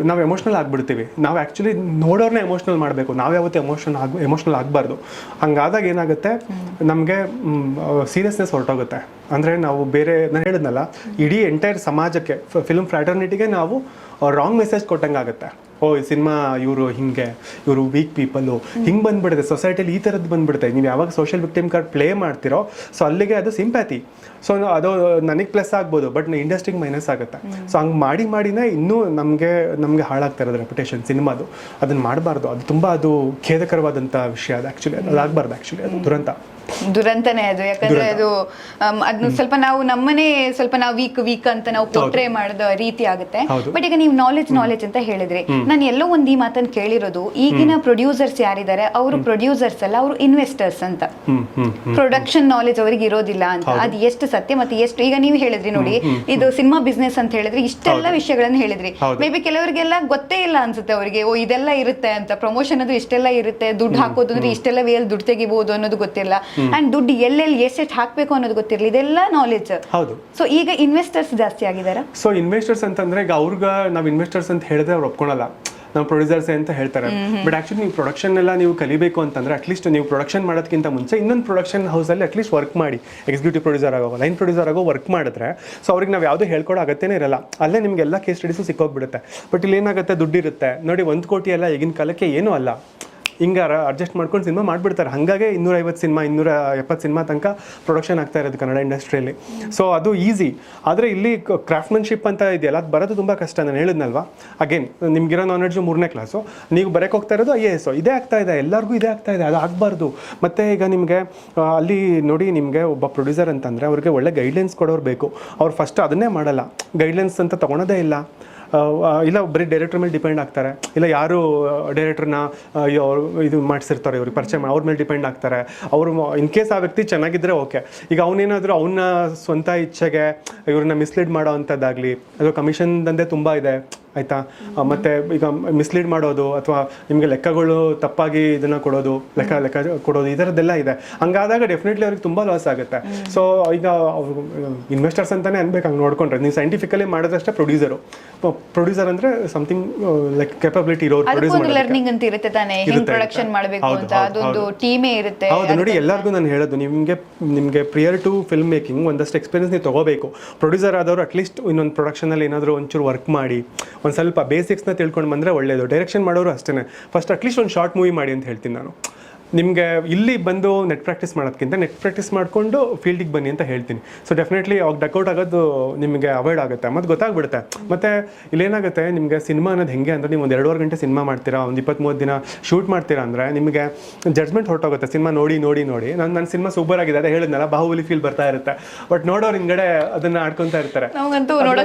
Speaker 2: ನಾವು ಎಮೋಷ್ನಲ್ ಆಗ್ಬಿಡ್ತೀವಿ. ನಾವು ಆ್ಯಕ್ಚುಲಿ ನೋಡೋರ್ನ ಎಮೋಷ್ನಲ್ ಮಾಡಬೇಕು, ನಾವು ಯಾವತ್ತೂ ಎಮೋಷ್ನಲ್ ಆಗಬಾರ್ದು. ಹಂಗಾದಾಗ ಏನಾಗುತ್ತೆ, ನಮಗೆ ಸೀರಿಯಸ್ನೆಸ್ ಹೊರಟೋಗುತ್ತೆ. ಅಂದರೆ ನಾವು ನಾನು ಹೇಳಿದ್ನಲ್ಲ, ಇಡೀ ಎಂಟೈರ್ ಸಮಾಜಕ್ಕೆ, ಫಿಲ್ಮ್ ಫ್ರಾಟರ್ನಿಟಿಗೆ ನಾವು ರಾಂಗ್ ಮೆಸೇಜ್ ಕೊಟ್ಟಂಗೆ ಆಗುತ್ತೆ. ಈ ಸಿನಿಮಾ ಇವರು ವೀಕ್ ಪೀಪಲ್ಲು ಹಿಂಗೆ ಬಂದ್ಬಿಡುತ್ತೆ ಸೊಸೈಟಿಲಿ, ಈ ಥರದ್ದು ಬಂದ್ಬಿಡುತ್ತೆ. ನೀವು ಯಾವಾಗ ಸೋಷಿಯಲ್ ವಿಕ್ಟಿಮ್ ಕಾರ್ಡ್ ಪ್ಲೇ ಮಾಡ್ತಿರೋ, ಸೊ ಅಲ್ಲಿಗೆ ಅದು ಸಿಂಪ್ಯಾತಿ. ಸೊ ಅದು ನನಗೆ ಪ್ಲಸ್ ಆಗ್ಬೋದು, ಬಟ್ ಇಂಡಸ್ಟ್ರಿಗೆ ಮೈನಸ್ ಆಗುತ್ತೆ. ಸೊ ಹಂಗೆ ಮಾಡಿನೇ ಇನ್ನೂ ನಮಗೆ ಹಾಳಾಗ್ತಾ ಇರೋದು ರೆಪ್ಯುಟೇಷನ್ ಸಿನಿಮಾದು. ಅದನ್ನು ಮಾಡಬಾರ್ದು. ಅದು ತುಂಬ ಖೇದಕರವಾದಂಥ ವಿಷಯ. ಅದು ಆ್ಯಕ್ಚುಲಿ ಅದಾಗಬಾರ್ದು. ಆ್ಯಕ್ಚುಲಿ ಅದು ದುರಂತ.
Speaker 1: ದುರಂತನೇ ಅದು. ಯಾಕಂದ್ರೆ ಅದು ಅದನ್ನ ಸ್ವಲ್ಪ ನಾವು ನಮ್ಮನೆ ಸ್ವಲ್ಪ ನಾವು ವೀಕ್ ಅಂತ ನಾವು ಪೋರ್ಟ್ರೇ ಮಾಡಿದ ರೀತಿ ಆಗುತ್ತೆ. ಬಟ್ ಈಗ ನೀವು ನಾಲೆಜ್ ಅಂತ ಹೇಳಿದ್ರಿ, ನಾನು ಎಲ್ಲೋ ಒಂದು ಈ ಮಾತನ್ನು ಕೇಳಿರೋದು, ಈಗಿನ ಪ್ರೊಡ್ಯೂಸರ್ಸ್ ಯಾರಿದ್ದಾರೆ ಅವರು ಪ್ರೊಡ್ಯೂಸರ್ಸ್ ಅಲ್ಲ, ಅವರು ಇನ್ವೆಸ್ಟರ್ಸ್ ಅಂತ. ಪ್ರೊಡಕ್ಷನ್ ನಾಲೆಜ್ ಅವರಿಗೆ ಇರೋದಿಲ್ಲ ಅಂತ. ಅದು ಎಷ್ಟು ಸತ್ಯ ಮತ್ತೆ ಎಷ್ಟು, ಈಗ ನೀವು ಹೇಳಿದ್ರಿ ನೋಡಿ, ಇದು ಸಿನಿಮಾ ಬಿಸ್ನೆಸ್ ಅಂತ ಹೇಳಿದ್ರಿ, ಇಷ್ಟೆಲ್ಲ ವಿಷಯಗಳನ್ನ ಹೇಳಿದ್ರಿ. ಮೇ ಬಿ ಕೆಲವರಿಗೆಲ್ಲ ಗೊತ್ತೇ ಇಲ್ಲ ಅನ್ಸುತ್ತೆ ಅವರಿಗೆ, ಓ ಇದೆಲ್ಲ ಇರುತ್ತೆ ಅಂತ, ಪ್ರಮೋಷನ್ ಅದು ಇಷ್ಟೆಲ್ಲ ಇರುತ್ತೆ, ದುಡ್ಡು ಹಾಕೋದು ಅಂದ್ರೆ ಇಷ್ಟೆಲ್ಲ ವೇಲ್ ದುಡ್ಡು ತೆಗಿಬಹುದು ಅನ್ನೋದು ಗೊತ್ತಿಲ್ಲ, ಅಂಡ್ ದುಡ್ಡು ಎಲ್ಲೆಲ್ಲಿ ಎಷ್ಟು ಹಾಕ್ಬೇಕು ಅನ್ನೋದು ಗೊತ್ತಿರಲಿಲ್ಲ. ಇದೆಲ್ಲ ನಾಲೆಜ್. ಹೌದು. ಸೊ ಈಗ ಇನ್ವೆಸ್ಟರ್ಸ್ ಜಾಸ್ತಿ ಆಗಿದ್ದಾರೆ.
Speaker 2: ಸೊ ಇನ್ವೆಸ್ಟರ್ಸ್ ಅಂತಂದ್ರೆ ಈಗ ಅವ್ರಿಗೆ ನಾವು ಇನ್ವೆಸ್ಟರ್ಸ್ ಅಂತ ಹೇಳಿದ್ರೆ ಅವ್ರು ಒಪ್ಕೊಳಲ್ಲ, ನಾವು ಪ್ರೊಡ್ಯೂಸರ್ಸ್ ಅಂತ ಹೇಳ್ತಾರೆ. ಬಟ್ ಆಕ್ಚುಲಿ ನೀವು ಪ್ರೊಡಕ್ಷನ್ ಎಲ್ಲ ನೀವು ಕಲಿಬೇಕು ಅಂತಂದ್ರೆ ಅಟ್ಲೀಸ್ಟ್ ನೀವು ಪ್ರೊಡಕ್ಷನ್ ಮಾಡೋದಕ್ಕಿಂತ ಮುಂಚೆ ಇನ್ನೊಂದು ಪ್ರೊಡಕ್ಷನ್ ಹೌಸಲ್ಲಿ ಅಟ್ಲೀಸ್ಟ್ ವರ್ಕ್ ಮಾಡಿ, ಎಕ್ಸಿಕ್ಯೂಟಿವ್ ಪ್ರೊಡ್ಯೂಸರ್ ಆಗೋ, ಲೈನ್ ಪ್ರೊಡ್ಯೂಸರ್ ಆಗೋ ವರ್ಕ್ ಮಾಡಿದ್ರೆ ಸೊ ಅವ್ರಿಗೆ ನಾವು ಯಾವುದೂ ಹೇಳ್ಕೊಡೋ ಅಗತ್ಯನೇ ಇರಲ್ಲ. ಅಲ್ಲೇ ನಿಮ್ಗೆ ಎಲ್ಲ ಕೇಸ್ ಸ್ಟಡೀಸು ಸಿಕ್ಕೋಗ್ಬಿಡುತ್ತೆ. ಬಟ್ ಇಲ್ಲಿ ಏನಾಗುತ್ತೆ, ದುಡ್ಡಿರುತ್ತೆ ನೋಡಿ, 1 ಕೋಟಿ ಎಲ್ಲ ಈಗಿನ ಕಾಲಕ್ಕೆ ಏನೂ ಅಲ್ಲ, ಹಿಂಗೆ ಅಡ್ಜಸ್ಟ್ ಮಾಡ್ಕೊಂಡು ಸಿನಿಮಾ ಮಾಡಿಬಿಡ್ತಾರೆ. ಹಾಗಾಗಿ 250 ಸಿನಿಮಾ 270 ಸಿನಿಮಾ ತನಕ ಪ್ರೊಡಕ್ಷನ್ ಆಗ್ತಾ ಇರೋದು ಕನ್ನಡ ಇಂಡಸ್ಟ್ರಿಯಲ್ಲಿ. ಸೊ ಅದು ಈಸಿ. ಆದರೆ ಇಲ್ಲಿ ಕ್ರಾಫ್ಟ್ಮನ್ಶಿಪ್ ಅಂತ ಇದೆಯಲ್ಲ, ಅದು ಬರೋದು ತುಂಬ ಕಷ್ಟ. ನಾನು ಹೇಳಿದ್ನಲ್ವಾ, ಅಗೇನ್ ನಿಮ್ಗಿರೋ ನಾಲೆಡ್ಜು 3ನೇ ಕ್ಲಾಸು, ನೀವು ಬರೋಕ್ಕೆ ಹೋಗ್ತಾ ಇರೋದು IAS. ಇದೇ ಆಗ್ತಾ ಇದೆ, ಎಲ್ಲರಿಗೂ ಇದೇ ಆಗ್ತಾ ಇದೆ, ಅದು ಆಗಬಾರ್ದು. ಮತ್ತು ಈಗ ನಿಮಗೆ ಅಲ್ಲಿ ನೋಡಿ, ನಿಮಗೆ ಒಬ್ಬ ಪ್ರೊಡ್ಯೂಸರ್ ಅಂತಂದರೆ ಅವ್ರಿಗೆ ಒಳ್ಳೆ ಗೈಡ್ಲೈನ್ಸ್ ಕೊಡೋರು ಬೇಕು. ಅವ್ರು ಫಸ್ಟ್ ಅದನ್ನೇ ಮಾಡಲ್ಲ, ಗೈಡ್ಲೈನ್ಸ್ ಅಂತ ತೊಗೊಳೋದೇ ಇಲ್ಲ. ಇಲ್ಲ ಬರೀ ಡೈರೆಕ್ಟರ್ ಮೇಲೆ ಡಿಪೆಂಡ್ ಆಗ್ತಾರೆ, ಇಲ್ಲ ಯಾರು ಡೈರೆಕ್ಟರ್ನ ಇದು ಮಾಡಿಸಿರ್ತಾರೆ ಇವ್ರಿಗೆ ಪರಿಚಯ ಅವ್ರ ಮೇಲೆ ಡಿಪೆಂಡ್ ಆಗ್ತಾರೆ. ಅವರು ಇನ್ ಕೇಸ್ ಆ ವ್ಯಕ್ತಿ ಚೆನ್ನಾಗಿದ್ದರೆ ಓಕೆ. ಈಗ ಅವನೇನಾದರೂ ಅವನ್ನ ಸ್ವಂತ ಇಚ್ಛೆಗೆ ಇವ್ರನ್ನ ಮಿಸ್ಲೀಡ್ ಮಾಡೋ ಅಂಥದ್ದಾಗಲಿ, ಅದು ಕಮಿಷನ್ ದಂಧೆ ತುಂಬ ಇದೆ ಆಯಿತಾ. ಮತ್ತು ಈಗ ಮಿಸ್ಲೀಡ್ ಮಾಡೋದು ಅಥವಾ ನಿಮಗೆ ಲೆಕ್ಕಗಳು ತಪ್ಪಾಗಿ ಇದನ್ನು ಕೊಡೋದು, ಲೆಕ್ಕ ಕೊಡೋದು, ಈ ಥರದ್ದೆಲ್ಲ ಇದೆ. ಹಂಗಾದಾಗ ಡೆಫಿನೆಟ್ಲಿ ಅವ್ರಿಗೆ ತುಂಬ ಲಾಸ್ ಆಗುತ್ತೆ. ಸೊ ಈಗ ಇನ್ವೆಸ್ಟರ್ಸ್ ಅಂತಲೇ ಅನ್ಬೇಕು ಹಂಗೆ ನೋಡ್ಕೊಂಡ್ರೆ. ನೀವು ಸೈಂಟಿಫಿಕಲಿ ಮಾಡಿದ್ರಷ್ಟೇ ಪ್ರೊಡ್ಯೂಸರ್ ಅಂದರೆ ಸಮಥಿಂಗ್ ಲೈಕ್ ಕೆಪಬಿಲಿಟಿ ಇರೋರು ಪ್ರೊಡ್ಯೂಸ್
Speaker 1: ಲರ್ನಿಂಗ್ ಅಂತ ಇರುತ್ತೆ ತಾನೇ, ಹೆಂಗೆ ಪ್ರೊಡಕ್ಷನ್ ಮಾಡಬೇಕು ಅಂತ ಅದೊಂದು ಟೀಮೇ ಇರುತ್ತೆ.
Speaker 2: ಹೌದು ನೋಡಿ, ಎಲ್ಲರಿಗೂ ನಾನು ಹೇಳೋದು, ನಿಮಗೆ ಪ್ರಿಯರ್ ಟು ಫಿಲ್ಮ್ ಮೇಕಿಂಗ್ ಒಂದಷ್ಟು ಎಕ್ಸ್ಪೀರಿಯನ್ಸ್ ನೀವು ತೊಗೋಬೇಕು. ಪ್ರೊಡ್ಯೂಸರ್ ಆದವರು ಅಟ್ಲೀಸ್ಟ್ ಇನ್ನೊಂದು ಪ್ರೊಡಕ್ಷನಲ್ಲಿ ಏನಾದರೂ ಒಂಚೂರು ವರ್ಕ್ ಮಾಡಿ ಒಂದು ಸ್ವಲ್ಪ ಬೇಸಿಕ್ಸ್ನ ತಿಳ್ಕೊಂಡು ಬಂದರೆ ಒಳ್ಳೆಯದು. ಡೈರೆಕ್ಷನ್ ಮಾಡೋರು ಅಷ್ಟೇ, ಫಸ್ಟ್ ಅಟ್ಲೀಸ್ಟ್ ಒಂದು ಶಾರ್ಟ್ ಮೂವಿ ಮಾಡಿ ಅಂತ ಹೇಳ್ತೀನಿ ನಾನು. ನಿಮಗೆ ಇಲ್ಲಿ ಬಂದು ನೆಟ್ ಪ್ರಾಕ್ಟೀಸ್ ಮಾಡೋದಕ್ಕಿಂತ ನೆಟ್ ಪ್ರಾಕ್ಟೀಸ್ ಮಾಡಿಕೊಂಡು ಫೀಲ್ಡಿಗೆ ಬನ್ನಿ ಅಂತ ಹೇಳ್ತೀನಿ. ಸೊ ಡೆಫಿನೆಟ್ಲಿ ಅವಾಗ ಡಕ್ಔಟ್ ಆಗೋದು ನಿಮಗೆ ಅವಾಯ್ಡ್ ಆಗುತ್ತೆ, ಮತ್ತು ಗೊತ್ತಾಗ್ಬಿಡುತ್ತೆ. ಮತ್ತು ಇಲ್ಲೇನಾಗುತ್ತೆ, ನಿಮಗೆ ಸಿನಿಮಾ ಅನ್ನೋದು ಹೆಂಗೆ ಅಂದರೆ, ನೀವು ಒಂದು 2.5 ಗಂಟೆ ಸಿನಿಮಾ ಮಾಡ್ತೀರಾ, ಒಂದು 20-30 ದಿನ ಶೂಟ್ ಮಾಡ್ತೀರಾ ಅಂದರೆ ನಿಮಗೆ ಜಡ್ಜ್ಮೆಂಟ್ ಹೊರಟೋಗುತ್ತೆ. ಸಿನಿಮಾ ನೋಡಿ ನನ್ನ ಸಿನಿಮಾ ಸೂಪರ್ ಆಗಿದೆ, ಅದೇ ಹೇಳಿದ್ನಲ್ಲ, ಬಾಹುಬಲಿ ಫೀಲ್ ಬರ್ತಾ ಇರುತ್ತೆ. ಬಟ್ ನೋಡೋರು ಹಿಂಗಡೆ ಅದನ್ನು ಆಡ್ಕೊತಾ ಇರ್ತಾರೆ.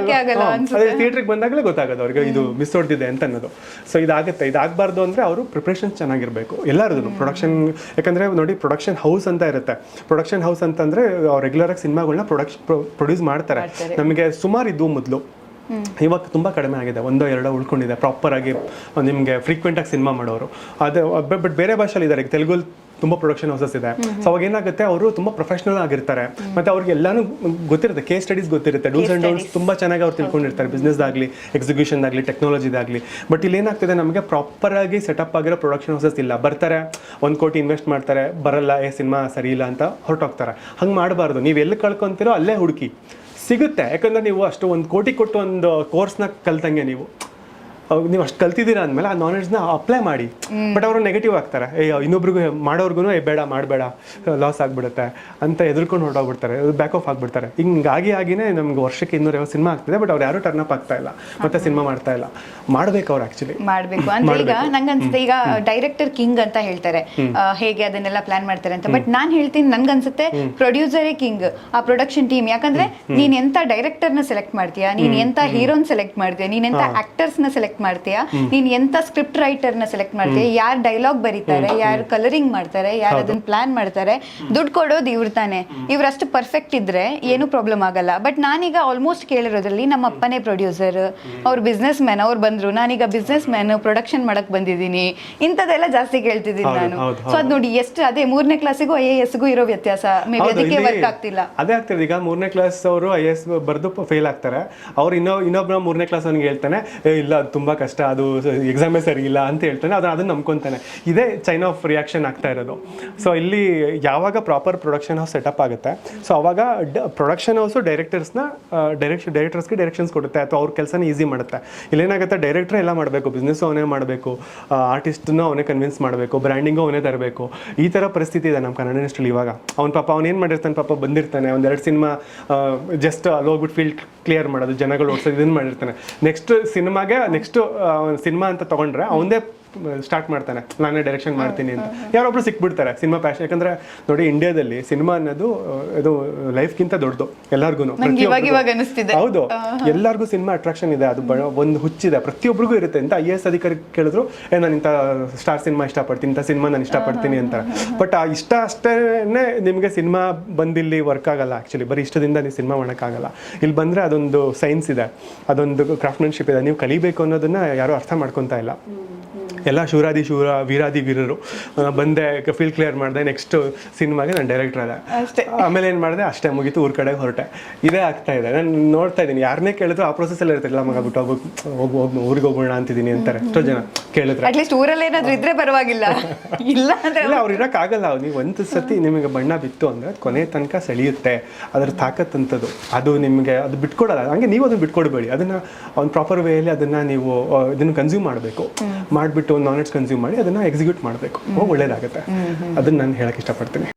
Speaker 2: ಅದೇ ಥಿಯೇಟ್ರಿಗೆ ಬಂದಾಗಲೇ ಗೊತ್ತಾಗೋದು ಅವ್ರಿಗೆ ಇದು ಮಿಸ್ ಹೊಡ್ದಿದೆ ಅಂತ ಅನ್ನೋದು. ಸೊ ಇದಾಗುತ್ತೆ. ಇದಾಗಬಾರ್ದು ಅಂದರೆ ಅವರು ಪ್ರಿಪ್ರೇಷನ್ ಚೆನ್ನಾಗಿರಬೇಕು ಎಲ್ಲರದು. ಪ್ರೊಡಕ್ಷನ್, ಯಾಕಂದರೆ ನೋಡಿ, ಪ್ರೊಡಕ್ಷನ್ ಹೌಸ್ ಅಂತ ಇರುತ್ತೆ. ಪ್ರೊಡಕ್ಷನ್ ಹೌಸ್ ಅಂತಂದರೆ ರೆಗ್ಯುಲರಾಗಿ ಸಿನಿಮಾಗಳನ್ನ ಪ್ರೊಡ್ಯೂಸ್ ಮಾಡ್ತಾರೆ. ನಮಗೆ ಸುಮಾರು ಇದ್ದು ಮೊದಲು, ಇವಾಗ ತುಂಬ ಕಡಿಮೆ ಆಗಿದೆ, 1-2 ಉಳ್ಕೊಂಡಿದೆ ಪ್ರಾಪರಾಗಿ ನಿಮಗೆ ಫ್ರೀಕ್ವೆಂಟಾಗಿ ಸಿನಿಮಾ ಮಾಡೋರು. ಅದು ಬಟ್ ಬೇರೆ ಭಾಷೆಯಲ್ಲಿ ಇದ್ದಾರೆ. ಈಗ ತೆಲುಗು ತುಂಬ ಪ್ರೊಡಕ್ಷನ್ ಹೌಸಸ್ ಇದೆ. ಸೊ ಅವಾಗ ಏನಾಗುತ್ತೆ, ಅವರು ತುಂಬ ಪ್ರೊಫೆಷನಲ್ ಆಗಿರ್ತಾರೆ, ಮತ್ತು ಅವ್ರಿಗೆ ಎಲ್ಲನೂ ಗೊತ್ತಿರುತ್ತೆ, ಕೇಸ್ ಸ್ಟಡೀಸ್ ಗೊತ್ತಿರುತ್ತೆ, ಡೂಸ್ ಆ್ಯಂಡ್ ಡೋಂಟ್ಸ್ ತುಂಬ ಚೆನ್ನಾಗಿ ಅವ್ರು ತಿಳ್ಕೊಂಡಿರ್ತಾರೆ, ಬಿಸ್ನೆಸ್ದಾಗಲಿ ಎಕ್ಸಿಕ್ಯೂಷನ್ದಾಗಲಿ ಟೆಕ್ನಾಲಜಿದಾಗಲಿ. ಬಟ್ ಇಲ್ಲಿ ಏನಾಗ್ತಿದೆ, ನಮಗೆ ಪ್ರಾಪರಾಗಿ ಸೆಟಪ್ ಆಗಿರೋ ಪ್ರೊಡಕ್ಷನ್ ಹೌಸಸ್ ಇಲ್ಲ. ಬರ್ತಾರೆ, 1 ಕೋಟಿ ಇನ್ವೆಸ್ಟ್ ಮಾಡ್ತಾರೆ, ಬರಲ್ಲ, ಸಿನಿಮಾ ಸರಿ ಇಲ್ಲ ಅಂತ ಹೊರಟೋಗ್ತಾರೆ. ಹಂಗೆ ಮಾಡಬಾರ್ದು. ನೀವು ಎಲ್ಲಿ ಕಳ್ಕೊತೀರೋ ಅಲ್ಲೇ ಹುಡುಕಿ, ಸಿಗುತ್ತೆ. ಯಾಕಂದರೆ ನೀವು ಅಷ್ಟು 1 ಕೋಟಿ ಕೊಟ್ಟು ಒಂದು ಕೋರ್ಸ್ನ ಕಲ್ತಂಗೆ ನೀವು ಅಷ್ಟು ಕಲ್ತಿದ್ದೀರಾ ಅಂದಮೇಲೆ ಆ ನಾಲೆಡ್ಜ್ನ ಅಪ್ಲೈ ಮಾಡಿ. ಬಟ್ ಅವರು ನೆಗೆಟಿವ್ ಆಗ್ತಾರೆ, ಇನ್ನೊಬ್ರಿಗೂ ಮಾಡೋರ್ಗು ಬೇಡ ಮಾಡಬೇಡ, ಲಾಸ್ ಆಗಿಬಿಡುತ್ತೆ ಅಂತ ಎದುರ್ಕೊಂಡು ಹೊರಟೋಗ್ಬಿಡ್ತಾರೆ, ಬ್ಯಾಕ್ ಆಫ್ ಆಗಿಬಿಡ್ತಾರೆ. ಆಗಿನೇ ನಮ್ಗೆ ವರ್ಷಕ್ಕೆ 250 ಸಿನಿಮಾ ಆಗ್ತಿದೆ, ಬಟ್ ಅವ್ರು ಯಾರೂ ಟರ್ನ್ ಅಪ್ ಆಗ್ತಾ ಇಲ್ಲ, ಮತ್ತೆ ಸಿನಿಮಾ ಮಾಡ್ತಾ ಇಲ್ಲ. ಮಾಡ್ಬೇಕು ಅವ್ರು ಆಕ್ಚುಲಿ ಮಾಡಬೇಕು
Speaker 1: ಅಂದ್ರೆ. ಈಗ ನಂಗನ್ಸುತ್ತೆ, ಈಗ ಡೈರೆಕ್ಟರ್ ಕಿಂಗ್ ಅಂತ ಹೇಳ್ತಾರೆ, ಹೇಗೆ ಅದನ್ನೆಲ್ಲ ಪ್ಲಾನ್ ಮಾಡ್ತಾರೆ ಅಂತ. ಬಟ್ ನಾನು ಹೇಳ್ತೀನಿ, ನನ್ಗನ್ಸುತ್ತೆ ಪ್ರೊಡ್ಯೂಸರೇ ಕಿಂಗ್, ಆ ಪ್ರೊಡಕ್ಷನ್ ಟೀಮ್. ಯಾಕಂದ್ರೆ ನೀನ್ ಎಂತ ಡೈರೆಕ್ಟರ್ನ ಸೆಲೆಕ್ಟ್ ಮಾಡ್ತೀಯಾ, ನೀನ್ ಎಂತ ಹೀರೋನ್ ಸೆಲೆಕ್ಟ್ ಮಾಡ್ತೀಯಾ, ನೀನ್ ಎಂತ ಆಕ್ಟರ್ಸ್ನ ಸೆಲೆಕ್ಟ್ ಮಾಡ್ತೀಯಾ, ನೀನ್ ಎಂತ ಸ್ಕ್ರಿಪ್ಟ್ ರೈಟರ್ನ ಸೆಲೆಕ್ಟ್ ಮಾಡ್ತೀಯಾ, ಯಾರು ಡೈಲಾಗ್ ಬರೀತಾರೆ, ಯಾರು ಕಲರಿಂಗ್ ಮಾಡ್ತಾರೆ, ಯಾರು ಅದನ್ನ ಪ್ಲಾನ್ ಮಾಡ್ತಾರೆ, ದುಡ್ಡು ಕೊಡೋದು ಇವ್ರು ತಾನೆ. ಇವ್ರಷ್ಟು ಪರ್ಫೆಕ್ಟ್ ಇದ್ರೆ ಏನು ಪ್ರಾಬ್ಲಮ್ ಆಗಲ್ಲ. ಬಟ್ ನಾನೀಗ ಆಲ್ಮೋಸ್ಟ್ ಕೇಳಿರೋದ್ರಲ್ಲಿ ನಮ್ಮ ಅಪ್ಪನೇ ಪ್ರೊಡ್ಯೂಸರ್, ಅವ್ರು ಬಿಸ್ನೆಸ್ ಮ್ಯಾನ್, ಅವ್ರು ಬಂದ್ರು, ನಾನೀಗ ಬಿಸ್ನೆಸ್ ಮ್ಯಾನ್ ಪ್ರೊಡಕ್ಷನ್ ಮಾಡಕ್ ಬಂದಿದ್ದೀನಿ, ಇಂಥದ್ದೆಲ್ಲ ಜಾಸ್ತಿ ಕೇಳ್ತಿದ್ದೀನಿ ನಾನು. ಸೊ ಅದ್ ನೋಡಿ ಎಷ್ಟು, ಅದೇ 3ನೇ ಕ್ಲಾಸಿಗೂ IASಗೂ ಇರೋ ವ್ಯತ್ಯಾಸ. ಮೇ ಬಿ ಅದಕ್ಕೆ ವರ್ಕ್ ಆಗ್ತಿಲ್ಲ.
Speaker 2: ಅದೇ ಆಗ್ತದೆ. ಈಗ 3ನೇ ಕ್ಲಾಸ್ ಅವರು IAS ಬರ್ದು ಫೇಲ್ ಆಗ್ತಾರೆ, ಅವ್ರು ಇನ್ನೊಬ್ಬ 3ನೇ ಕ್ಲಾಸ್ ಅವ್ನಿಗೆ ಹೇಳ್ತಾನೆ, ಇಲ್ಲ ಅದು ತುಂಬಾ ಕಷ್ಟ, ಅದು ಎಕ್ಸಾಮೇ ಸರಿ ಇಲ್ಲ ಅಂತ ಹೇಳ್ತಾನೆ. ಅದನ್ನ ನಂಬ್ಕೊಂತಾನೆ. ಇದೇ ಚೈನ್ ಆಫ್ ರಿಯಾಕ್ಷನ್ ಆಗ್ತಾ ಇರೋದು. ಸೊ ಇಲ್ಲಿ ಯಾವಾಗ ಪ್ರಾಪರ್ ಪ್ರೊಡಕ್ಷನ್ ಹೌಸ್ ಸೆಟಪ್ ಆಗುತ್ತೆ, ಸೊ ಅವಾಗ ಪ್ರೊಡಕ್ಷನ್ ಹೌಸು ಡೈರೆಕ್ಟರ್ಸ್ಗೆ ಡೈರೆಕ್ಷನ್ಸ್ ಕೊಡುತ್ತೆ, ಅಥವಾ ಅವ್ರ ಕೆಲಸನ ಈಸಿ ಮಾಡುತ್ತೆ. ಇಲ್ಲೇನಾಗುತ್ತೆ, ಡೈರೆಕ್ಟ್ರೇ ಎಲ್ಲ ಮಾಡಬೇಕು, ಬಿಸ್ನೆಸ್ಸು ಅವನೇ ಮಾಡಬೇಕು, ಆರ್ಟಿಸ್ಟನ್ನು ಅವನೇ ಕನ್ವಿನ್ಸ್ ಮಾಡಬೇಕು, ಬ್ರ್ಯಾಂಡಿಂಗು ಅವನೇ ತರಬೇಕು. ಈ ಥರ ಪರಿಸ್ಥಿತಿ ಇದೆ ನಮ್ಮ ಕನ್ನಡ ಇಂಡಸ್ಟ್ರಿಯಲ್ಲಿ ಇವಾಗ. ಅವನೇನು ಮಾಡಿರ್ತಾನೆ, ಪಾಪ ಬಂದಿರ್ತಾನೆ, 1-2 ಸಿನಿಮಾ ಜಸ್ಟ್ ಅಲ್ಲಿ ಹೋಗ್ಬಿಟ್ಟು ಫೀಲ್ಡ್ ಕ್ಲಿಯರ್ ಮಾಡೋದು, ಜನಗಳು ಓಡಿಸೋದು, ಇದನ್ನು ಮಾಡಿರ್ತಾನೆ. ನೆಕ್ಸ್ಟ್ ಸಿನಿಮಾಗೆ ಸಿನಿಮಾ ಅಂತ ತೊಗೊಂಡ್ರೆ ಅವನದೇ ಸ್ಟಾರ್ಟ್ ಮಾಡ್ತಾನೆ ನಾನೇ ಡೈರೆಕ್ಷನ್ ಮಾಡ್ತೀನಿ ಅಂತ, ಯಾರೊಬ್ರು ಸಿಕ್ಬಿಡ್ತಾರೆ ಸಿನಿಮಾ ಪ್ಯಾಷನ್. ಯಾಕಂದ್ರೆ ನೋಡಿ ಇಂಡಿಯಾದಲ್ಲಿ ಸಿನಿಮಾ ಅನ್ನೋದು ಇದು ಲೈಫ್ಗಿಂತ ದೊಡ್ಡದು ಎಲ್ಲರಿಗೂ.
Speaker 1: ಇವಾಗ ಅನಿಸ್ತಿದೆ.
Speaker 2: ಹೌದು, ಎಲ್ಲರಿಗೂ ಸಿನಿಮಾ ಅಟ್ರಾಕ್ಷನ್ ಇದೆ, ಅದು ಒಂದು ಹುಚ್ಚಿದೆ ಪ್ರತಿಯೊಬ್ಬರಿಗೂ ಇರುತ್ತೆ. ಅಂತ IAS ಅಧಿಕಾರಿ ಕೇಳಿದ್ರು ನಾನು ಇಂಥ ಸ್ಟಾರ್ ಸಿನಿಮಾ ಇಷ್ಟಪಡ್ತೀನಿ, ಇಂಥ ಸಿನಿಮಾ ನಾನು ಇಷ್ಟಪಡ್ತೀನಿ ಅಂತಾರೆ. ಬಟ್ ಆ ಇಷ್ಟ ಅಷ್ಟೇನೆ ನಿಮಗೆ ಸಿನಿಮಾ ಬಂದಿಲ್ಲಿ ವರ್ಕ್ ಆಗಲ್ಲ. ಆ್ಯಕ್ಚುಲಿ ಬರೀ ಇಷ್ಟದಿಂದ ನೀವು ಸಿನಿಮಾ ಮಾಡೋಕ್ಕಾಗಲ್ಲ. ಇಲ್ಲಿ ಬಂದರೆ ಅದೊಂದು ಸೈನ್ಸ್ ಇದೆ, ಅದೊಂದು ಕ್ರಾಫ್ಟ್ಮನ್ಶಿಪ್ ಇದೆ, ನೀವು ಕಲಿಬೇಕು ಅನ್ನೋದನ್ನ ಯಾರು ಅರ್ಥ ಮಾಡ್ಕೊತಾ ಇಲ್ಲ. ಎಲ್ಲ ಶೂರಾದಿ ಶೂರ ವೀರಾದಿ ವೀರರು. ಬಂದೆ ಫೀಲ್ಡ್ ಕ್ಲಿಯರ್ ಮಾಡಿದೆ, ನೆಕ್ಸ್ಟ್ ಸಿನಿಮಾಗೆ ನಾನು ಡೈರೆಕ್ಟರ್ ಅದೇ, ಆಮೇಲೆ ಏನು ಮಾಡಿದೆ ಅಷ್ಟೇ ಮುಗೀತು, ಊರ ಕಡೆಗೆ ಹೊರಟೆ. ಇದೇ ಆಗ್ತಾ ಇದೆ. ನಾನು ನೋಡ್ತಾ ಇದ್ದೀನಿ, ಯಾರನ್ನೇ ಕೇಳಿದ್ರು ಆ ಪ್ರೊಸೆಸ್ಸಲ್ಲಿ ಇರ್ತಿಲ್ಲ, ಮಗ ಬಿಟ್ಟು ಹೋಗಿ ಊರಿಗೆ ಹೋಗೋಣ ಅಂತಿದ್ದೀನಿ ಅಂತಾರೆ ಎಷ್ಟೋ ಜನ ಕೇಳಿದ್ರೆ.
Speaker 1: ಅಟ್ಲೀಸ್ಟ್ ಊರಲ್ಲಿ ಏನಾದ್ರು ಇದ್ರೆ ಪರವಾಗಿಲ್ಲ, ಇಲ್ಲ ಅಂದ್ರೆ
Speaker 2: ಇಲ್ಲ ಅವ್ರು ಇರೋಕ್ಕಾಗಲ್ಲ. ನೀವು ಒಂದು ಸತಿ ನಿಮಗೆ ಬಣ್ಣ ಬಿತ್ತು ಅಂದರೆ ಕೊನೆ ತನಕ ಸೆಳೆಯುತ್ತೆ, ಅದರ ತಾಕತ್ತಂಥದ್ದು. ಅದು ನಿಮಗೆ ಅದು ಬಿಟ್ಕೊಡಲ್ಲ. ಹಂಗೆ ನೀವು ಅದನ್ನು ಬಿಟ್ಕೊಡ್ಬೇಡಿ, ಅದನ್ನು ಒಂದು ಪ್ರಾಪರ್ ವೇಯಲ್ಲಿ ಅದನ್ನು ನೀವು ಇದನ್ನು ಕನ್ಸ್ಯೂಮ್ ಮಾಡಬೇಕು. ಮಾಡಿಬಿಟ್ಟು ಒಂದು ನಾಲೆಡ್ಜ್ ಕನ್ಸ್ಯೂಮ್ ಮಾಡಿ ಅದನ್ನು ಎಕ್ಸಿಕ್ಯೂಟ್ ಮಾಡಬೇಕು, ಒಳ್ಳೇದಾಗುತ್ತೆ. ಅದನ್ನು ನಾನು ಹೇಳಕ್ಕೆ ಇಷ್ಟಪಡ್ತೀನಿ.